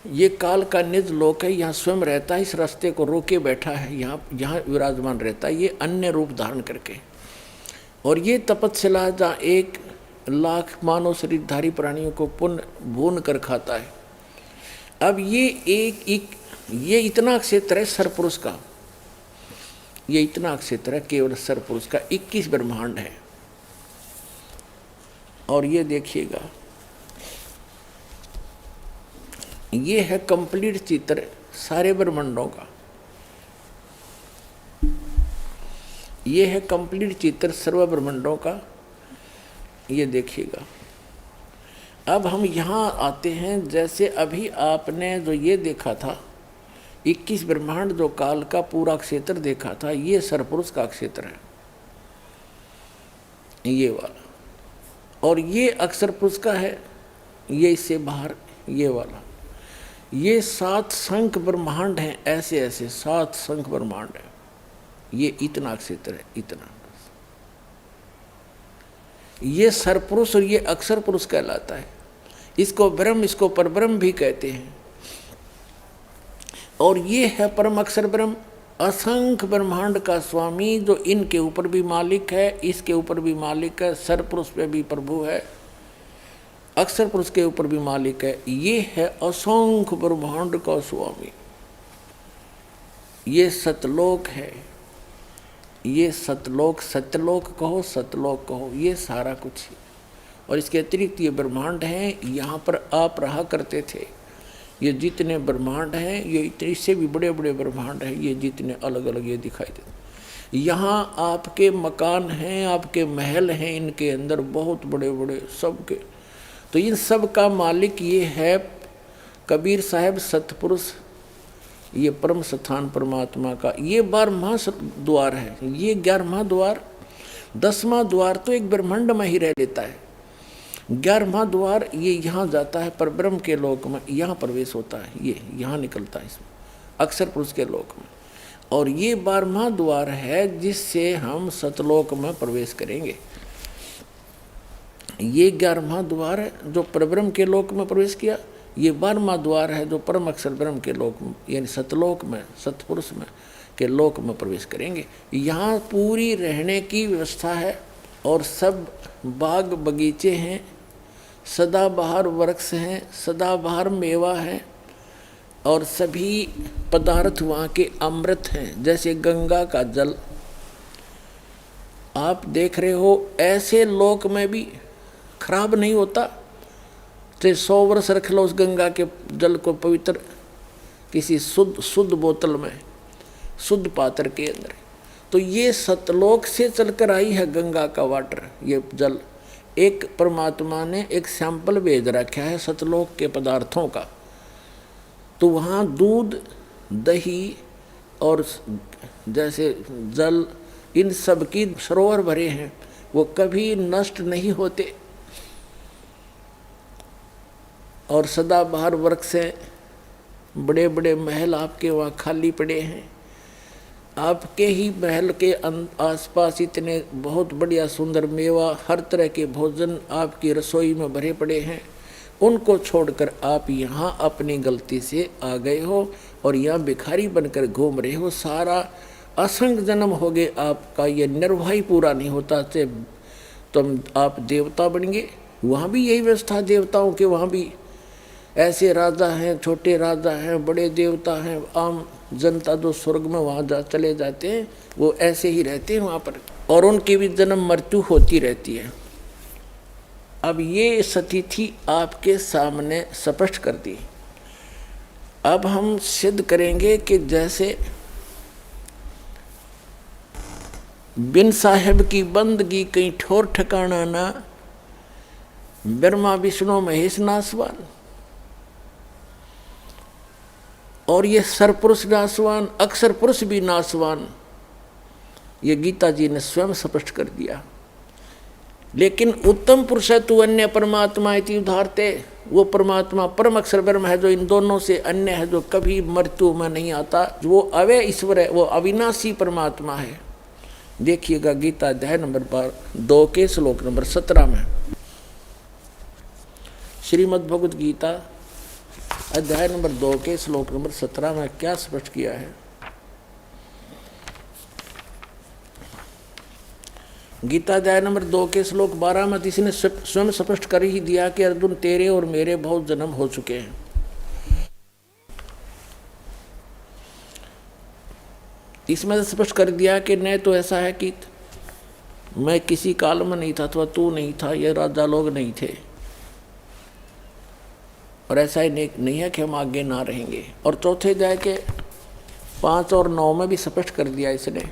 ये काल का निज लोक है, यहाँ स्वयं रहता है, इस रास्ते को रोके बैठा है, यहाँ विराजमान रहता है, ये अन्य रूप धारण करके। और ये तपतशिला जहाँ 1 लाख मानव शरीरधारी प्राणियों को पुण्य भून कर खाता है। अब ये ये इतना क्षेत्र है सरपुरुष का, ये इतना क्षेत्र है केवल सरपुरुष का, 21 ब्रह्मांड है। और ये देखिएगा, ये है कंप्लीट चित्र सारे ब्रह्मांडों का, ये है कंप्लीट चित्र सर्व ब्रह्मांडों का। ये देखिएगा। अब हम यहाँ आते हैं, जैसे अभी आपने जो ये देखा था 21 ब्रह्मांड, जो काल का पूरा क्षेत्र देखा था, ये सरपुरुष का क्षेत्र है, ये वाला। और ये अक्षर पुरुष का है, ये इससे बाहर ये वाला। ये 7 शंख ब्रह्मांड हैं, ऐसे ऐसे 7 शंख ब्रह्मांड है। ये इतना क्षेत्र है, इतना। ये सरपुरुष और ये अक्षर पुरुष कहलाता है। इसको ब्रह्म, इसको परब्रह्म भी कहते हैं। और ये है परम अक्षर ब्रह्म, असंख्य ब्रह्मांड का स्वामी, जो इनके ऊपर भी मालिक है, इसके ऊपर भी मालिक है, सरपुरुष पे भी प्रभु है, अक्षर पुरुष के ऊपर भी मालिक है। ये है असंख्य ब्रह्मांड का स्वामी। ये सतलोक है, ये सतलोक, सत्यलोक कहो, सतलोक कहो, ये सारा कुछ। और इसके अतिरिक्त ये ब्रह्मांड हैं, यहाँ पर आप रहा करते थे। ये जितने ब्रह्मांड हैं, ये इससे भी बड़े बड़े ब्रह्मांड हैं, ये जितने अलग अलग ये दिखाई देते। यहाँ आपके मकान हैं, आपके महल हैं, इनके अंदर बहुत बड़े बड़े सबके। तो इन सब का मालिक ये है कबीर साहब सतपुरुष, ये परम स्थान परमात्मा का ये 12वां द्वार है। ये 11वां द्वार, 10वां द्वार तो एक ब्रह्मांड में ही रह लेता है। 11वां द्वार ये यहाँ जाता है पर ब्रह्म के लोक में, यहाँ प्रवेश होता है, ये यहाँ निकलता है इसमें अक्षर पुरुष के लोक में। और ये 12वां द्वार है जिससे हम सतलोक में प्रवेश करेंगे। ये 11वां द्वार है जो परब्रह्म के लोक में प्रवेश किया। ये 12वां द्वार है जो परम अक्षर ब्रह्म के लोक में यानी सतलोक में, सतपुरुष में के लोक में प्रवेश करेंगे। यहाँ पूरी रहने की व्यवस्था है और सब बाग बगीचे हैं, सदाबहार वृक्ष हैं, सदाबहार मेवा है और सभी पदार्थ वहाँ के अमृत हैं। जैसे गंगा का जल आप देख रहे हो, ऐसे लोक में भी खराब नहीं होता। तो 100 वर्ष रख लो उस गंगा के जल को पवित्र किसी शुद्ध बोतल में, शुद्ध पात्र के अंदर। तो ये सतलोक से चलकर आई है गंगा का वाटर, ये जल। एक परमात्मा ने एक सैंपल भेज रखा है सतलोक के पदार्थों का। तो वहाँ दूध, दही और जैसे जल, इन सब की सरोवर भरे हैं, वो कभी नष्ट नहीं होते। और सदाबहार वृक्ष हैं, बड़े बड़े महल आपके वहाँ खाली पड़े हैं। आपके ही महल के आसपास इतने बहुत बढ़िया सुंदर मेवा, हर तरह के भोजन आपकी रसोई में भरे पड़े हैं। उनको छोड़कर आप यहाँ अपनी गलती से आ गए हो और यहाँ भिखारी बनकर घूम रहे हो। सारा असंख्य जन्म हो गए आपका, ये निर्वाह ही पूरा नहीं होता से तुम आप देवता बन गए। वहाँ भी यही व्यवस्था देवताओं के, वहाँ भी ऐसे राजा हैं, छोटे राजा हैं, बड़े देवता हैं। आम जनता जो स्वर्ग में वहाँ चले जाते हैं वो ऐसे ही रहते हैं वहाँ पर, और उनकी भी जन्म मृत्यु होती रहती है। अब ये स्थिति आपके सामने स्पष्ट कर दी। अब हम सिद्ध करेंगे कि जैसे बिन साहेब की बंदगी कहीं ठोर ठिकाना ना, ब्रह्मा विष्णु महेश नासवान, और ये सरपुरुष नासवान, अक्षर पुरुष भी नासवान, ये गीता जी ने स्वयं स्पष्ट कर दिया। लेकिन उत्तम पुरुष है तू अन्य परमात्मा इति उदाहरते, वो परमात्मा परम अक्षर ब्रह्म है जो इन दोनों से अन्य है, जो कभी मृत्यु में नहीं आता, वो अव्यय ईश्वर है, वो अविनाशी परमात्मा है। देखिएगा गीता अध्याय नंबर 2 के श्लोक नंबर 17 में, श्रीमद् भगवद गीता अध्याय नंबर 2 के श्लोक नंबर 17 में क्या स्पष्ट किया है। गीता अध्याय नंबर 2 के श्लोक 12 में इसने स्वयं स्पष्ट कर ही दिया कि अर्जुन तेरे और मेरे बहुत जन्म हो चुके हैं। इसमें स्पष्ट कर दिया कि न तो ऐसा है कि मैं किसी काल में नहीं था अथवा तू नहीं था, ये राजा लोग नहीं थे, और ऐसा ही नहीं है कि हम आगे ना रहेंगे। और चौथे अध्याय के 5 और 9 में भी स्पष्ट कर दिया इसने,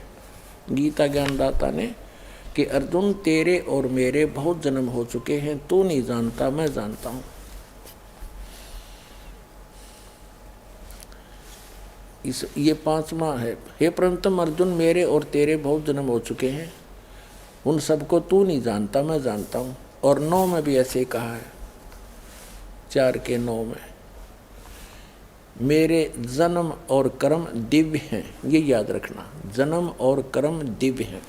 गीता ज्ञानदाता ने, कि अर्जुन तेरे और मेरे बहुत जन्म हो चुके हैं, तू नहीं जानता मैं जानता हूँ। ये 5वां है, हे परंतम अर्जुन मेरे और तेरे बहुत जन्म हो चुके हैं, उन सबको तू नहीं जानता मैं जानता हूँ। और 9 में भी ऐसे ही कहा है, 4 के 9 में, मेरे जन्म और कर्म दिव्य हैं, ये याद रखना, जन्म और कर्म दिव्य हैं।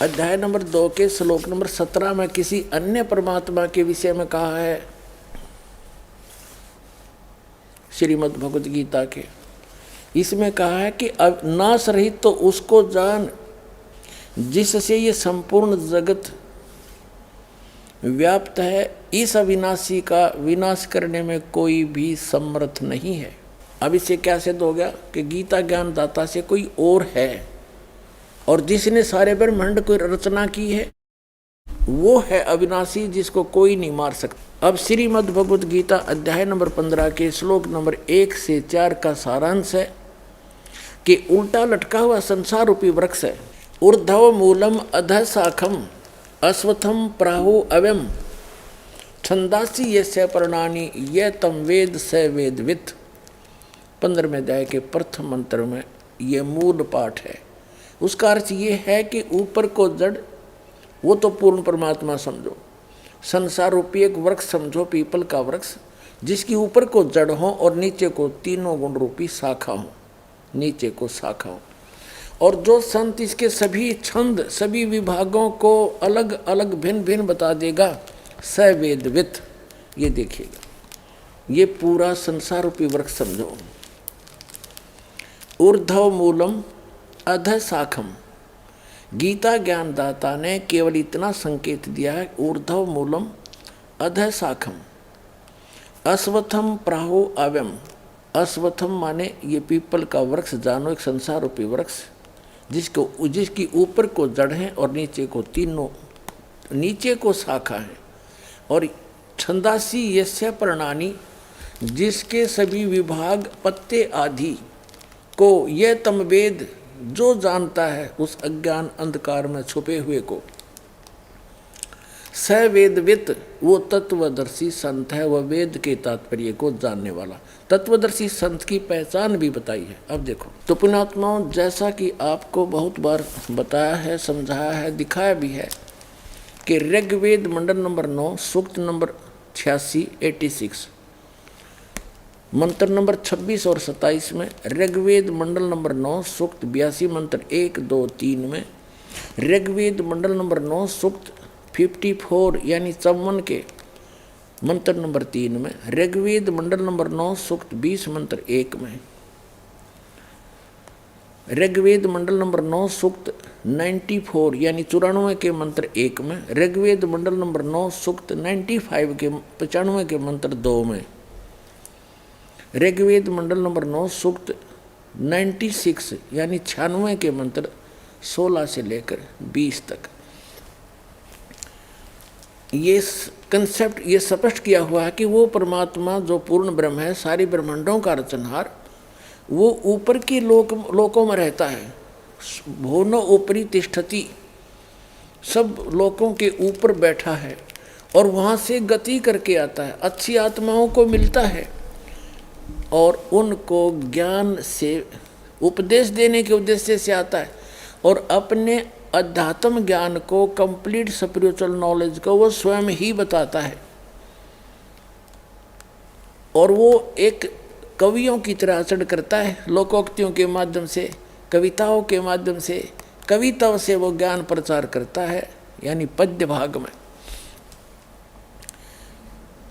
अध्याय नंबर 2 के श्लोक नंबर 17 में किसी अन्य परमात्मा के विषय में कहा है, श्रीमद् भगवद गीता के, इसमें कहा है कि अब नाश रहित तो उसको जान जिससे ये संपूर्ण जगत व्याप्त है, इस अविनाशी का विनाश करने में कोई भी समर्थ नहीं है। अब इससे क्या सिद्ध हो गया कि गीता ज्ञानदाता से कोई और है, और जिसने सारे ब्रह्मांड को रचना की है वो है अविनाशी, जिसको कोई नहीं मार सकता। अब श्रीमद् भगवद गीता अध्याय नंबर 15 के श्लोक नंबर 1 से 4 का सारांश है कि उल्टा लटका हुआ संसार रूपी वृक्ष है, ऊर्ध्व मूलम अधः शाखम अश्वत्थम प्राहु अव्यम छंदासी ये स प्रणानी ये तम वेद स वेदवित। 15वें अध्याय के प्रथम मंत्र में ये मूल पाठ है। उसका अर्थ ये है कि ऊपर को जड़ वो तो पूर्ण परमात्मा समझो, संसार रूपी एक वृक्ष समझो, पीपल का वृक्ष, जिसकी ऊपर को जड़ हो और नीचे को तीनों गुण रूपी शाखा हो, नीचे को शाखा हो। और जो संत इसके सभी छंद सभी विभागों को अलग अलग भिन्न भिन्न बता देगा, सवेदवित, ये देखिएगा, ये पूरा संसार रूपी वृक्ष समझो। ऊर्ध्व मूलम अध शाखम, गीता ज्ञानदाता ने केवल इतना संकेत दिया है, ऊर्ध्व मूलम अध शाखम, अश्वत्थम प्राहु अव्यम। अश्वत्थम माने ये पीपल का वृक्ष जानो, एक संसार रूपी वृक्ष जिसकी ऊपर को जड़ है और नीचे को तीनों, नीचे को शाखा है। और छंदासी यस्य प्रणानी, जिसके सभी विभाग पत्ते आदि को यह तम वेद, जो जानता है उस अज्ञान अंधकार में छुपे हुए को, स वेदवित, वो तत्वदर्शी संत है, वह वेद के तात्पर्य को जानने वाला। तत्वदर्शी संत की पहचान भी बताई है। अब देखो तो पुण्यात्माओं, जैसा कि आपको बहुत बार बताया है, समझाया है, दिखाया भी है कि ऋग्वेद मंडल नंबर 9 सूक्त नंबर 86 86 मंत्र नंबर 26 और 27 में, ऋग्वेद मंडल नंबर 9 सूक्त 82 मंत्र 1 2 3 में, ऋग्वेद मंडल नंबर 9 सूक्त 54 यानी 54 के मंत्र नंबर 3 में, ऋग्वेद मंडल नंबर 9 सूक्त 20 मंत्र 1 में, ऋग्वेद मंडल नंबर 9 सूक्त 94 यानी 94 के मंत्र 1 में, ऋग्वेद मंडल नंबर 9 सूक्त 95 के 95 के मंत्र 2 में, ऋग्वेद मंडल नंबर 9 सूक्त 96 यानी 96 के मंत्र 16 से लेकर 20 तक। ये कंसेप्ट ये स्पष्ट किया हुआ है कि वो परमात्मा जो पूर्ण ब्रह्म है, सारी ब्रह्मांडों का रचनहार, वो ऊपर के लोकों में रहता है। भुवनो ऊपरी तिष्ठति, सब लोकों के ऊपर बैठा है और वहाँ से गति करके आता है, अच्छी आत्माओं को मिलता है और उनको ज्ञान से उपदेश देने के उद्देश्य से आता है और अपने अध्यात्म ज्ञान को, कंप्लीट स्पिरिचुअल नॉलेज को वो स्वयं ही बताता है। और वो एक कवियों की तरह आचरण करता है, लोकोक्तियों के माध्यम से, कविताओं के माध्यम से, कविताओं से वो ज्ञान प्रचार करता है, यानी पद्य भाग में।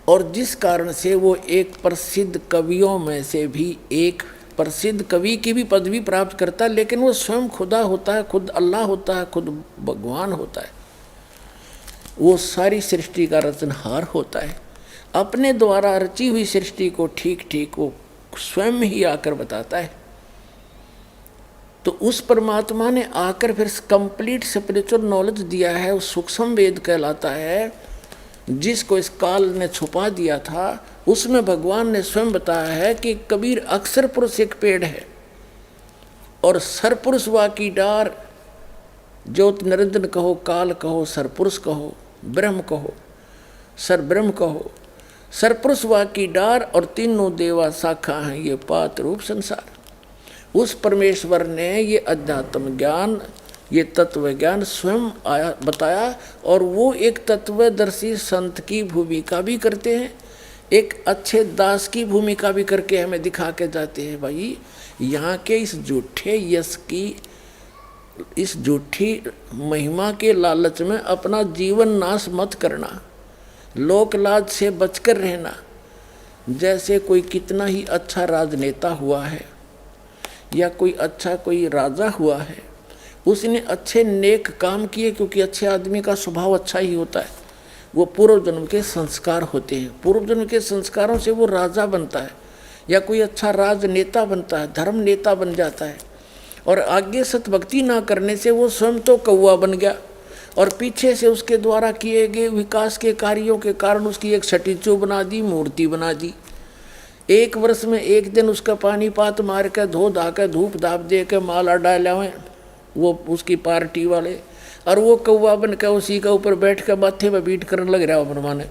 और जिस कारण से वो एक प्रसिद्ध कवियों में से भी एक प्रसिद्ध कवि की भी पदवी प्राप्त करता है, लेकिन वो स्वयं खुदा होता है, खुद अल्लाह होता है, खुद भगवान होता है। वो सारी सृष्टि का रचनहार होता है। अपने द्वारा रची हुई सृष्टि को ठीक ठीक वो स्वयं ही आकर बताता है। तो उस परमात्मा ने आकर फिर कंप्लीट स्पिरिचुअल नॉलेज दिया है, वो सूक्ष्म वेद कहलाता है, जिसको इस काल ने छुपा दिया था। उसमें भगवान ने स्वयं बताया है कि कबीर अक्षर पुरुष एक पेड़ है और सरपुरुष वा की डार, ज्योत निरंजन कहो, काल कहो, सरपुरुष कहो, ब्रह्म कहो, सर ब्रह्म कहो, सरपुरुष वा की डार और तीनों देवा शाखा हैं, ये पात रूप संसार। उस परमेश्वर ने ये अध्यात्म ज्ञान, ये तत्व ज्ञान स्वयं आया बताया और वो एक तत्वदर्शी संत की भूमिका भी करते हैं, एक अच्छे दास की भूमिका भी करके हमें दिखा के जाते हैं। भाई यहाँ के इस झूठे यश की, इस झूठी महिमा के लालच में अपना जीवन नाश मत करना, लोक लाज से बचकर रहना। जैसे कोई कितना ही अच्छा राजनेता हुआ है या कोई अच्छा कोई राजा हुआ है, उसने अच्छे नेक काम किए, क्योंकि अच्छे आदमी का स्वभाव अच्छा ही होता है, वो पूर्व जन्म के संस्कार होते हैं, पूर्व जन्म के संस्कारों से वो राजा बनता है या कोई अच्छा राजनेता बनता है, धर्म नेता बन जाता है। और आगे सतभक्ति ना करने से वो स्वयं तो कौवा बन गया और पीछे से उसके द्वारा किए गए विकास के कार्यों के कारण उसकी एक स्टैचू बना दी, मूर्ति बना दी। एक वर्ष में एक दिन उसका पानी पात मार कर, धो धा कर, धूप धाप दे के, माला डालावें वो उसकी पार्टी वाले, और वो कौवा बन कर उसी के ऊपर बैठ कर माथे पर बीट करने लग रहा है। परमाने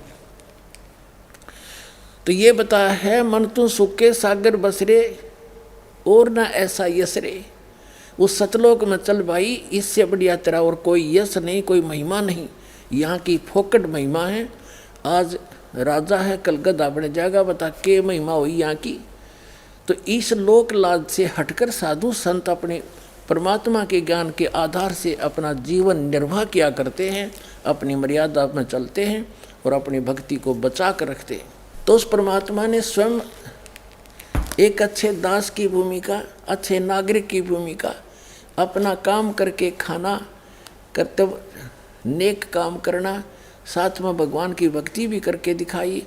तो ये बताया है, मन तू सुखे सागर बसरे और ना ऐसा यश रे। उस सतलोक में चल भाई, इससे बढ़िया तेरा और कोई यश नहीं, कोई महिमा नहीं। यहाँ की फोकट महिमा है। आज राजा है, कल गधा बन जाएगा, बता के महिमा हुई यहाँ की। तो इस लोक लाज से हटकर साधु संत अपने परमात्मा के ज्ञान के आधार से अपना जीवन निर्वाह किया करते हैं, अपनी मर्यादा में चलते हैं और अपनी भक्ति को बचा कर रखते हैं। तो उस परमात्मा ने स्वयं एक अच्छे दास की भूमिका, अच्छे नागरिक की भूमिका, अपना काम करके खाना, कर्तव्य नेक काम करना, साथ में भगवान की भक्ति भी करके दिखाई।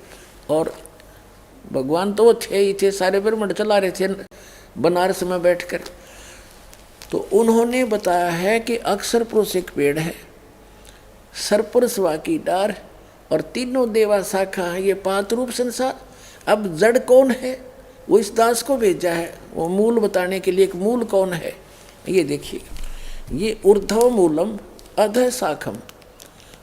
और भगवान तो वो थे ही थे, सारे ब्रह्मांड चला रहे थे बनारस में बैठकर। तो उन्होंने बताया है कि अक्षर पुरुष एक पेड़ है, सरपुरुष वाकी डार और तीनों देवा शाखा है, ये पात रूप संसार। अब जड़ कौन है, वो इस दास को भेजा है वो मूल बताने के लिए। एक मूल कौन है ये देखिए, ये ऊर्ध्व मूलम अधः शाखम।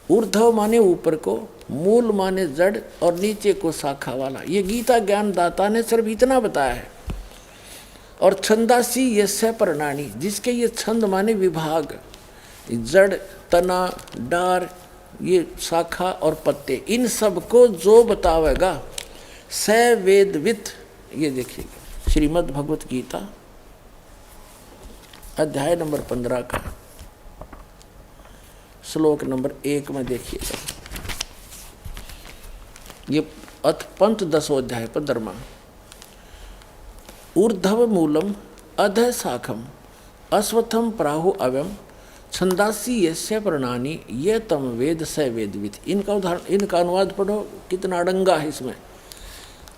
ऊर्ध्व माने ऊपर को, मूल माने जड़ और नीचे को शाखा वाला। ये गीता ज्ञान दाता ने सिर्फ इतना बताया है। और छंदासी यस्य प्रणानी, जिसके ये छंद माने विभाग, जड़, तना, डार, ये शाखा और पत्ते, इन सब को जो बतावेगा स वेदवित। ये देखिएगा श्रीमद् भगवत गीता अध्याय नंबर 15 का श्लोक नंबर 1 में देखिएगा। ये पंथ 10 अध्याय 15। ऊर्ध्व मूलम अधः शाखम अश्वत्थम प्राहु अव्यम छंदासी यस्य प्रणानी ये तम वेद स वेदवित। इनका उदाहरण, इनका अनुवाद पढ़ो, कितना अड़ंगा है इसमें।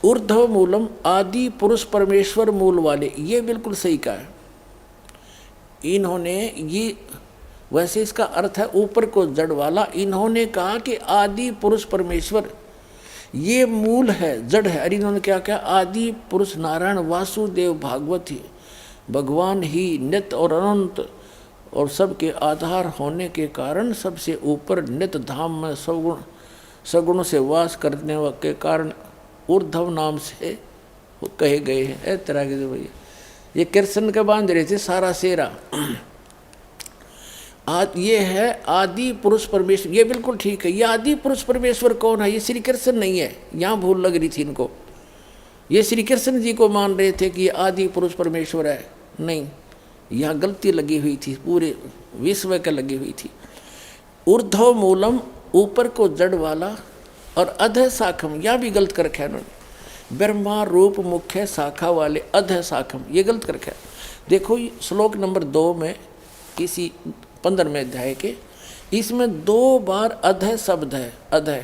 ऊर्ध्व मूलम, आदि पुरुष परमेश्वर मूल वाले, ये बिल्कुल सही कहा है इन्होंने। ये वैसे इसका अर्थ है ऊपर को जड़ वाला। इन्होंने कहा कि आदि पुरुष परमेश्वर ये मूल है, जड़ है। अरे इन्होंने क्या कहा, आदि पुरुष नारायण वासुदेव भागवत ही भगवान ही नित्य और अनंत और सबके आधार होने के कारण सबसे ऊपर नित्य धाम में सगुण से वास करने के कारण ऊर्ध्व नाम से कहे गए हैं। तरह के भैया ये कृष्ण के बांध रहे थे सारा सेरा। ये है आदि पुरुष परमेश्वर, ये बिल्कुल ठीक है। ये आदि पुरुष परमेश्वर कौन है, ये श्री कृष्ण नहीं है। यहाँ भूल लग रही थी इनको, ये श्री कृष्ण जी को मान रहे थे कि ये आदि पुरुष परमेश्वर है। नहीं, यहाँ गलती लगी हुई थी, पूरे विश्व के लगी हुई थी। ऊर्ध्व मूलम, ऊपर को जड़ वाला, और अधः शाखम, यहाँ भी गलत कर रखा है उन्होंने। ब्रह्मा रूप मुख्य शाखा वाले अधः शाखम, ये गलत कर रखा है। देखो श्लोक नंबर 2 में, इसी 15वें अध्याय के, इसमें 2 बार अधः शब्द है, अधः।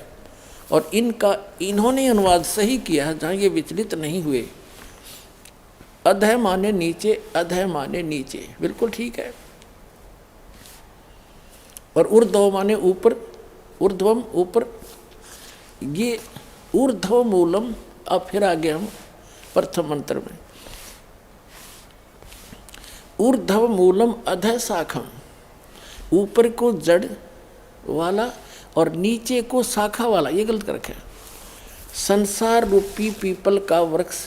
और इन्होंने अनुवाद सही किया है, जहाँ ये विचलित नहीं हुए। अधः माने नीचे, अधः माने नीचे, बिल्कुल ठीक है। और ऊर्ध्व माने ऊपर, ऊर्ध्वम ऊपर। ये ऊर्ध्व मूलम। अब फिर आगे हम प्रथम मंत्र में, ऊर्ध्व मूलम अधः शाखम, ऊपर को जड़ वाला और नीचे को शाखा वाला, ये गलत कर रखा है। संसार रूपी पीपल का वृक्ष,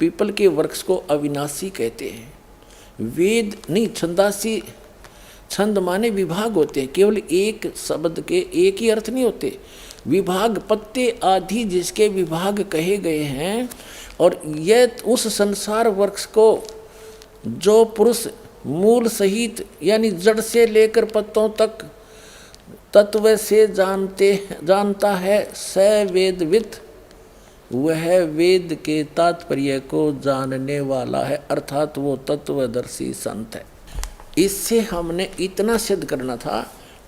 पीपल के वृक्ष को अविनाशी कहते हैं। वेद नहीं, छंदासी, छंद माने विभाग होते हैं। केवल एक शब्द के एक ही अर्थ नहीं होते, विभाग, पत्ते आदि जिसके विभाग कहे गए हैं। और यह उस संसार वृक्ष को जो पुरुष मूल सहित यानी जड़ से लेकर पत्तों तक तत्व से जानता है, स वेदवित, वह वेद के तात्पर्य को जानने वाला है, अर्थात वो तत्वदर्शी संत है। इससे हमने इतना सिद्ध करना था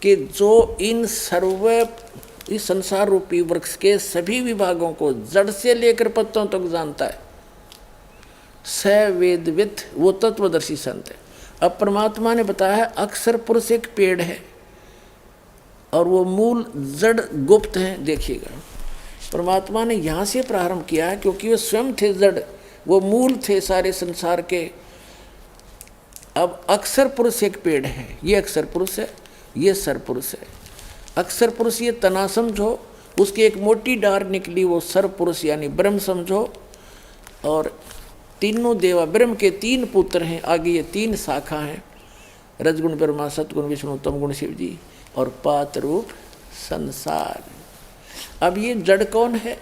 कि जो इस संसार रूपी वृक्ष के सभी विभागों को जड़ से लेकर पत्तों तक जानता है, स वेदवित, वो तत्वदर्शी संत है। अब परमात्मा ने बताया है अक्षर पुरुष एक पेड़ है और वो मूल जड़ गुप्त है। देखिएगा परमात्मा ने यहाँ से प्रारंभ किया है क्योंकि वो स्वयं थे जड़, वो मूल थे सारे संसार के। अब अक्षर पुरुष एक पेड़ है, ये अक्षर पुरुष है, ये सर पुरुष है। अक्षर पुरुष ये तना समझो उसकी एक मोटी डार निकली, वो सर्व पुरुष यानी ब्रह्म समझो। और तीनों देवा ब्रह्म के 3 पुत्र हैं, आगे ये 3 शाखा हैं, रजगुण ब्रह्मा, सतगुण विष्णु, तमगुण शिव जी और पात रूप संसार। अब ये जड़ कौन है,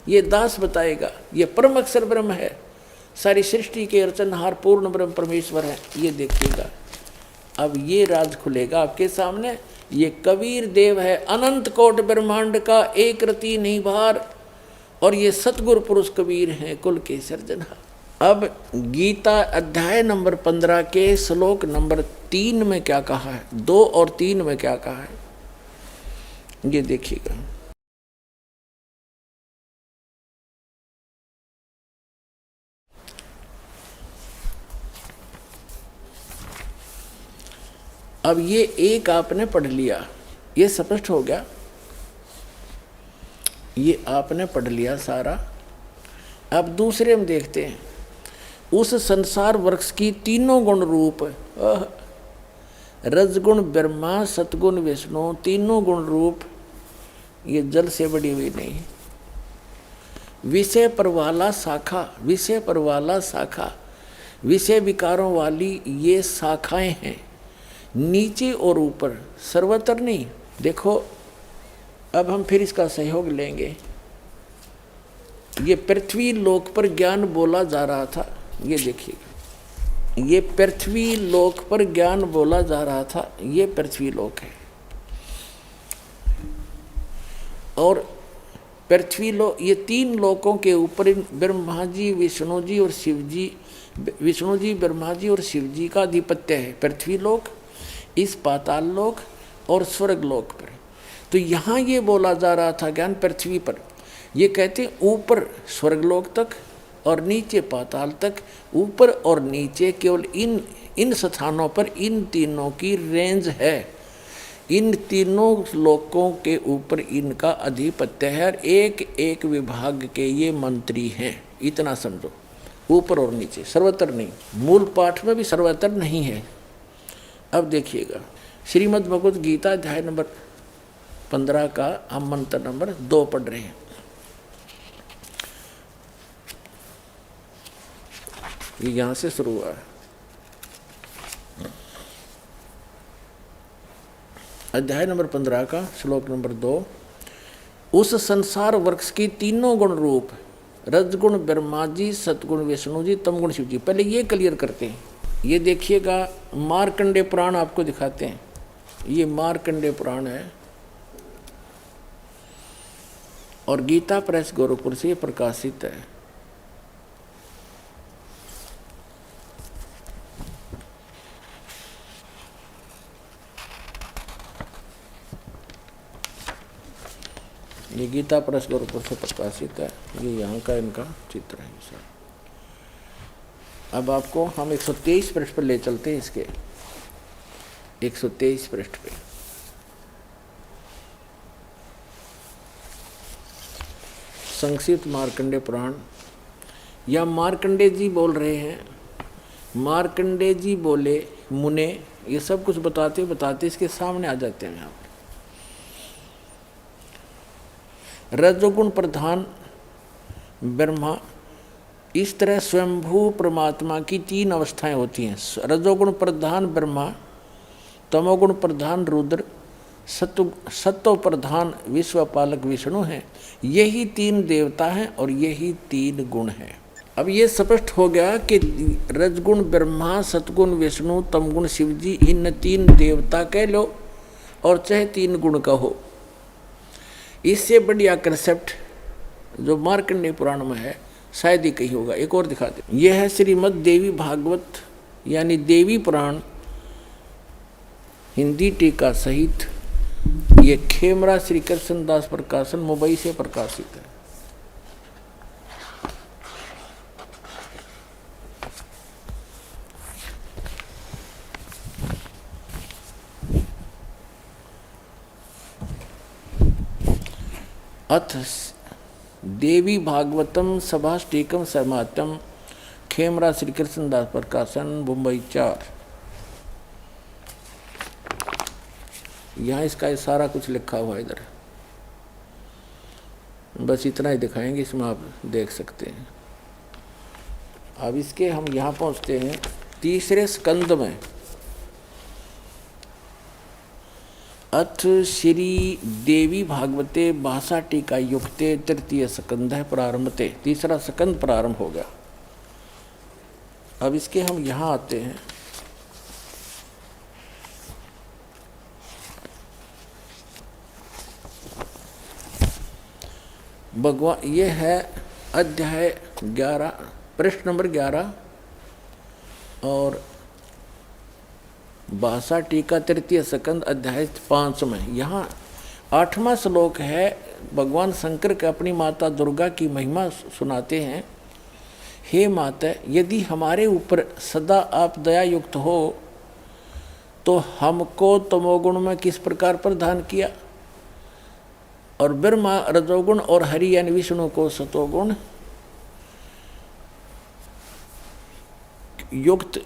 ये दास बताएगा। ये परम अक्षर ब्रह्म है, सारी सृष्टि के रचनहार पूर्ण ब्रह्म परमेश्वर है। ये देखिएगा, अब ये राज खुलेगा आपके सामने। ये कबीर देव है, अनंत कोट ब्रह्मांड का एक रति नहीं भार, और ये सतगुरु पुरुष कबीर हैं, कुल के सर्जनहार। अब गीता अध्याय नंबर 15 के श्लोक नंबर 3 में क्या कहा है, 2 और 3 में क्या कहा है, ये देखिएगा। अब ये एक आपने पढ़ लिया, ये स्पष्ट हो गया, ये आपने पढ़ लिया सारा। अब दूसरे हम देखते हैं, उस संसार वृक्ष की तीनों गुण रूप, रजगुण ब्रह्मा, सतगुण विष्णु, तीनों गुण रूप, ये जल से बड़ी हुई नहीं। विषय पर वाला शाखा, विषय पर वाला शाखा, विषय विकारों वाली ये शाखाएं हैं, नीचे और ऊपर, सर्वत्र नहीं। देखो अब हम फिर इसका सहयोग लेंगे। ये पृथ्वी लोक पर ज्ञान बोला जा रहा था, ये देखिए, ये पृथ्वी लोक पर ज्ञान बोला जा रहा था, ये पृथ्वी लोक है। और पृथ्वी लोक, ये 3 लोकों के ऊपर ब्रह्मा जी, विष्णु जी और शिव जी, विष्णु जी, ब्रह्मा जी और शिव जी का आधिपत्य है। पृथ्वी लोक, इस पाताल लोक और स्वर्ग लोक पर। तो यहाँ ये बोला जा रहा था ज्ञान पृथ्वी पर, ये कहते ऊपर स्वर्गलोक तक और नीचे पाताल तक। ऊपर और नीचे केवल इन स्थानों पर इन तीनों की रेंज है, इन तीनों लोकों के ऊपर इनका आधिपत्य है, और एक एक विभाग के ये मंत्री हैं, इतना समझो। ऊपर और नीचे, सर्वत्र नहीं। मूल पाठ में भी सर्वत्र नहीं है। अब देखिएगा, श्रीमद् भगवद गीता अध्याय नंबर 15 का हम मंत्र नंबर 2 पढ़ रहे हैं। ये यहां से शुरू हुआ है। अध्याय नंबर 15 का श्लोक नंबर 2। उस संसार वृक्ष की तीनों गुण रूप, रजगुण ब्रह्मा जी, सतगुण विष्णु जी, तमगुण शिव जी। पहले ये क्लियर करते हैं। ये देखिएगा, मार्कंडेय पुराण आपको दिखाते हैं। ये मार्कंडेय पुराण है और गीता प्रेस गोरखपुर से प्रकाशित है। ये गीता प्रेस गोरखपुर से प्रकाशित है। ये यहाँ का इनका चित्र है सर। अब आपको हम 123 पृष्ठ पर ले चलते हैं। इसके 123 पृष्ठ पे संक्षिप्त मार्कंडेय पुराण, या मार्कंडेय जी बोल रहे हैं। मार्कंडेय जी बोले, मुने, ये सब कुछ बताते बताते इसके सामने आ जाते हैं। यहाँ रजोगुण प्रधान ब्रह्मा, इस तरह स्वयंभू परमात्मा की 3 अवस्थाएं होती हैं। रजोगुण प्रधान ब्रह्मा, तमोगुण प्रधान रुद्र, सत्व प्रधान विश्वपालक विष्णु हैं। यही 3 देवता हैं और यही 3 गुण हैं। अब ये स्पष्ट हो गया कि रजगुण ब्रह्मा, सतगुण विष्णु, तमगुण शिव जी, इन 3 देवता कह लो और चाहे 3 गुण कहो। इससे बढ़िया कंसेप्ट जो मार्कंडेय पुराण में है शायद ही कहीं होगा। एक और दिखा दे। यह है श्रीमद् देवी भागवत यानी देवी पुराण, हिंदी टीका सहित। ये खेमरा श्री कृष्ण दास प्रकाशन मुंबई से प्रकाशित है। अथ देवी भागवतम सभाष्टिकम समातम, खेमरा श्री कृष्ण दास प्रकाशन मुंबई 4। यहाँ इसका सारा कुछ लिखा हुआ इधर। बस इतना ही दिखाएंगे, इसमें आप देख सकते हैं। अब इसके हम यहाँ पहुँचते हैं तीसरे स्कंद में। अथ श्री देवी भागवते भाषा टीका युक्ते तृतीय स्कंद है प्रारंभते, तीसरा स्कंद प्रारंभ हो गया। अब इसके हम यहाँ आते हैं। भगवान ये है अध्याय 11 पृष्ठ नंबर 11 और भाषा टीका तृतीय स्कंद अध्याय 5 में। यहाँ 8वां श्लोक है। भगवान शंकर के अपनी माता दुर्गा की महिमा सुनाते हैं। हे माता, यदि हमारे ऊपर सदा आप दया युक्त हो तो हमको तमोगुण में किस प्रकार प्रदान किया, और ब्रह्मा रजोगुण और हरि यानी विष्णु को सतोगुण युक्त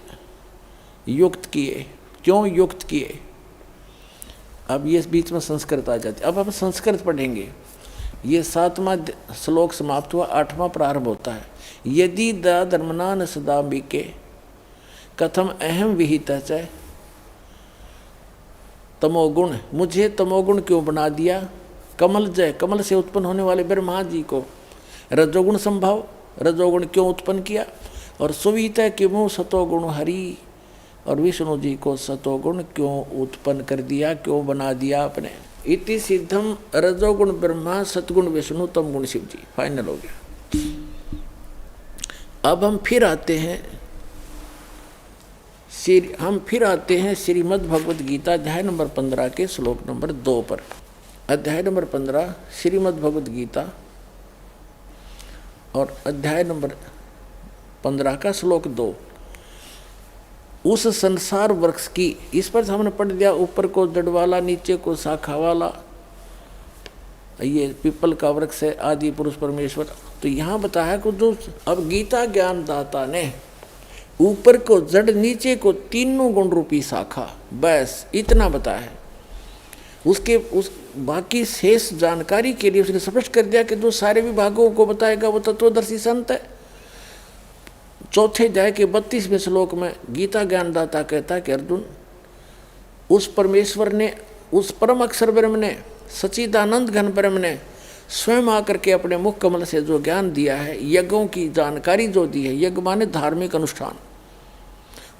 किए, क्यों युक्त किए। अब ये बीच में संस्कृत आ जाती। अब हम संस्कृत पढ़ेंगे। ये 7वां श्लोक समाप्त हुआ, 8वां प्रारंभ होता है। यदि धर्मना न सदाम्बिके कथम अहम विहित च तमोगुण, मुझे तमोगुण क्यों बना दिया। कमल जय, कमल से उत्पन्न होने वाले ब्रह्मा जी को रजोगुण संभव, रजोगुण क्यों उत्पन्न किया। और सुवित किमु सतोगुण हरि, और विष्णु जी को सतोगुण क्यों उत्पन्न कर दिया, क्यों बना दिया आपने। इति सिद्धम रजोगुण ब्रह्मा सतगुण विष्णु तम गुण शिव जी। फाइनल हो गया। अब हम फिर आते हैं श्रीमद् भगवद गीता अध्याय नंबर 15 के श्लोक नंबर 2 पर। अध्याय नंबर 15 श्रीमद् भगवद गीता और अध्याय नंबर 15 का श्लोक 2। उस संसार वृक्ष की, इस पर हमने पढ़ दिया, ऊपर को जड़ वाला नीचे को शाखा वाला, ये पीपल का वृक्ष है आदि पुरुष परमेश्वर। तो यहाँ बताया कि जो अब गीता ज्ञान दाता ने ऊपर को जड़ नीचे को तीनों गुण रूपी शाखा, बस इतना बताया है। उसके उस बाकी शेष जानकारी के लिए उसने स्पष्ट कर दिया कि जो सारे विभागों को बताएगा वो तत्वदर्शी संत है। चौथे अध्याय के 32वें श्लोक में गीता ज्ञानदाता कहता है कि अर्जुन, उस परमेश्वर ने, उस परम अक्षर ब्रह्म ने, सच्चिदानंद घन ब्रह्म ने स्वयं आकर के अपने मुख कमल से जो ज्ञान दिया है, यज्ञों की जानकारी जो दी है, यज्ञ माने धार्मिक अनुष्ठान,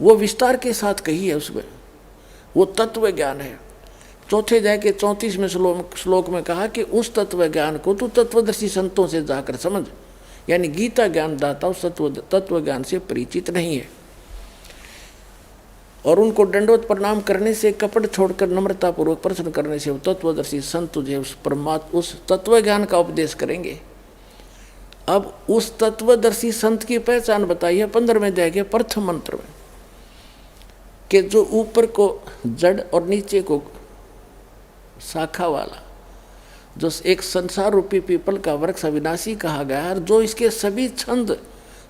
वो विस्तार के साथ कही है। उसमें वो तत्व ज्ञान है। चौथे अध्याय के 34वें श्लोक में कहा कि उस तत्व ज्ञान को तू तत्वदर्शी संतों से जाकर समझ, यानी गीता ज्ञान दाता उस तत्व ज्ञान से परिचित नहीं है। और उनको दंडवत प्रणाम करने से, कपट छोड़कर नम्रता पूर्वक प्रश्न करने से वो तत्वदर्शी संत तुझे उस तत्व ज्ञान का उपदेश करेंगे। अब उस तत्वदर्शी संत की पहचान बताई है 15वें अध्याय के प्रथम मंत्र में, कि जो ऊपर को जड़ और नीचे को शाखा वाला, जो एक संसार रूपी पीपल का वृक्ष अविनाशी कहा गया है, जो इसके सभी छंद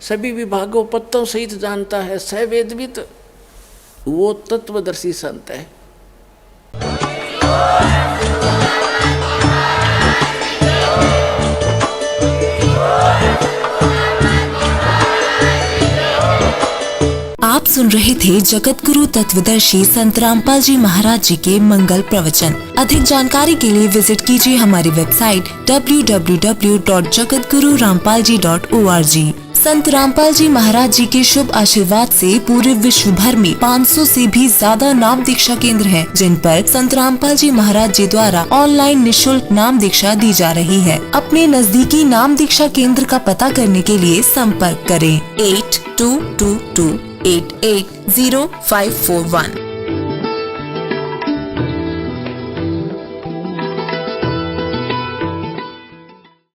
सभी विभागों पत्तों सहित जानता है, सवेदवित, वो तत्वदर्शी संत है। आप सुन रहे थे जगत गुरु तत्वदर्शी संत रामपाल जी महाराज जी के मंगल प्रवचन। अधिक जानकारी के लिए विजिट कीजिए हमारी वेबसाइट www.jagatgururampalji.org। संत रामपाल जी महाराज जी के शुभ आशीर्वाद से पूरे विश्व भर में 500 से भी ज्यादा नाम दीक्षा केंद्र हैं, जिन पर संत रामपाल जी महाराज जी द्वारा ऑनलाइन निशुल्क नाम दीक्षा दी जा रही है। अपने नजदीकी नाम दीक्षा केंद्र का पता करने के लिए संपर्क करें 8222880541।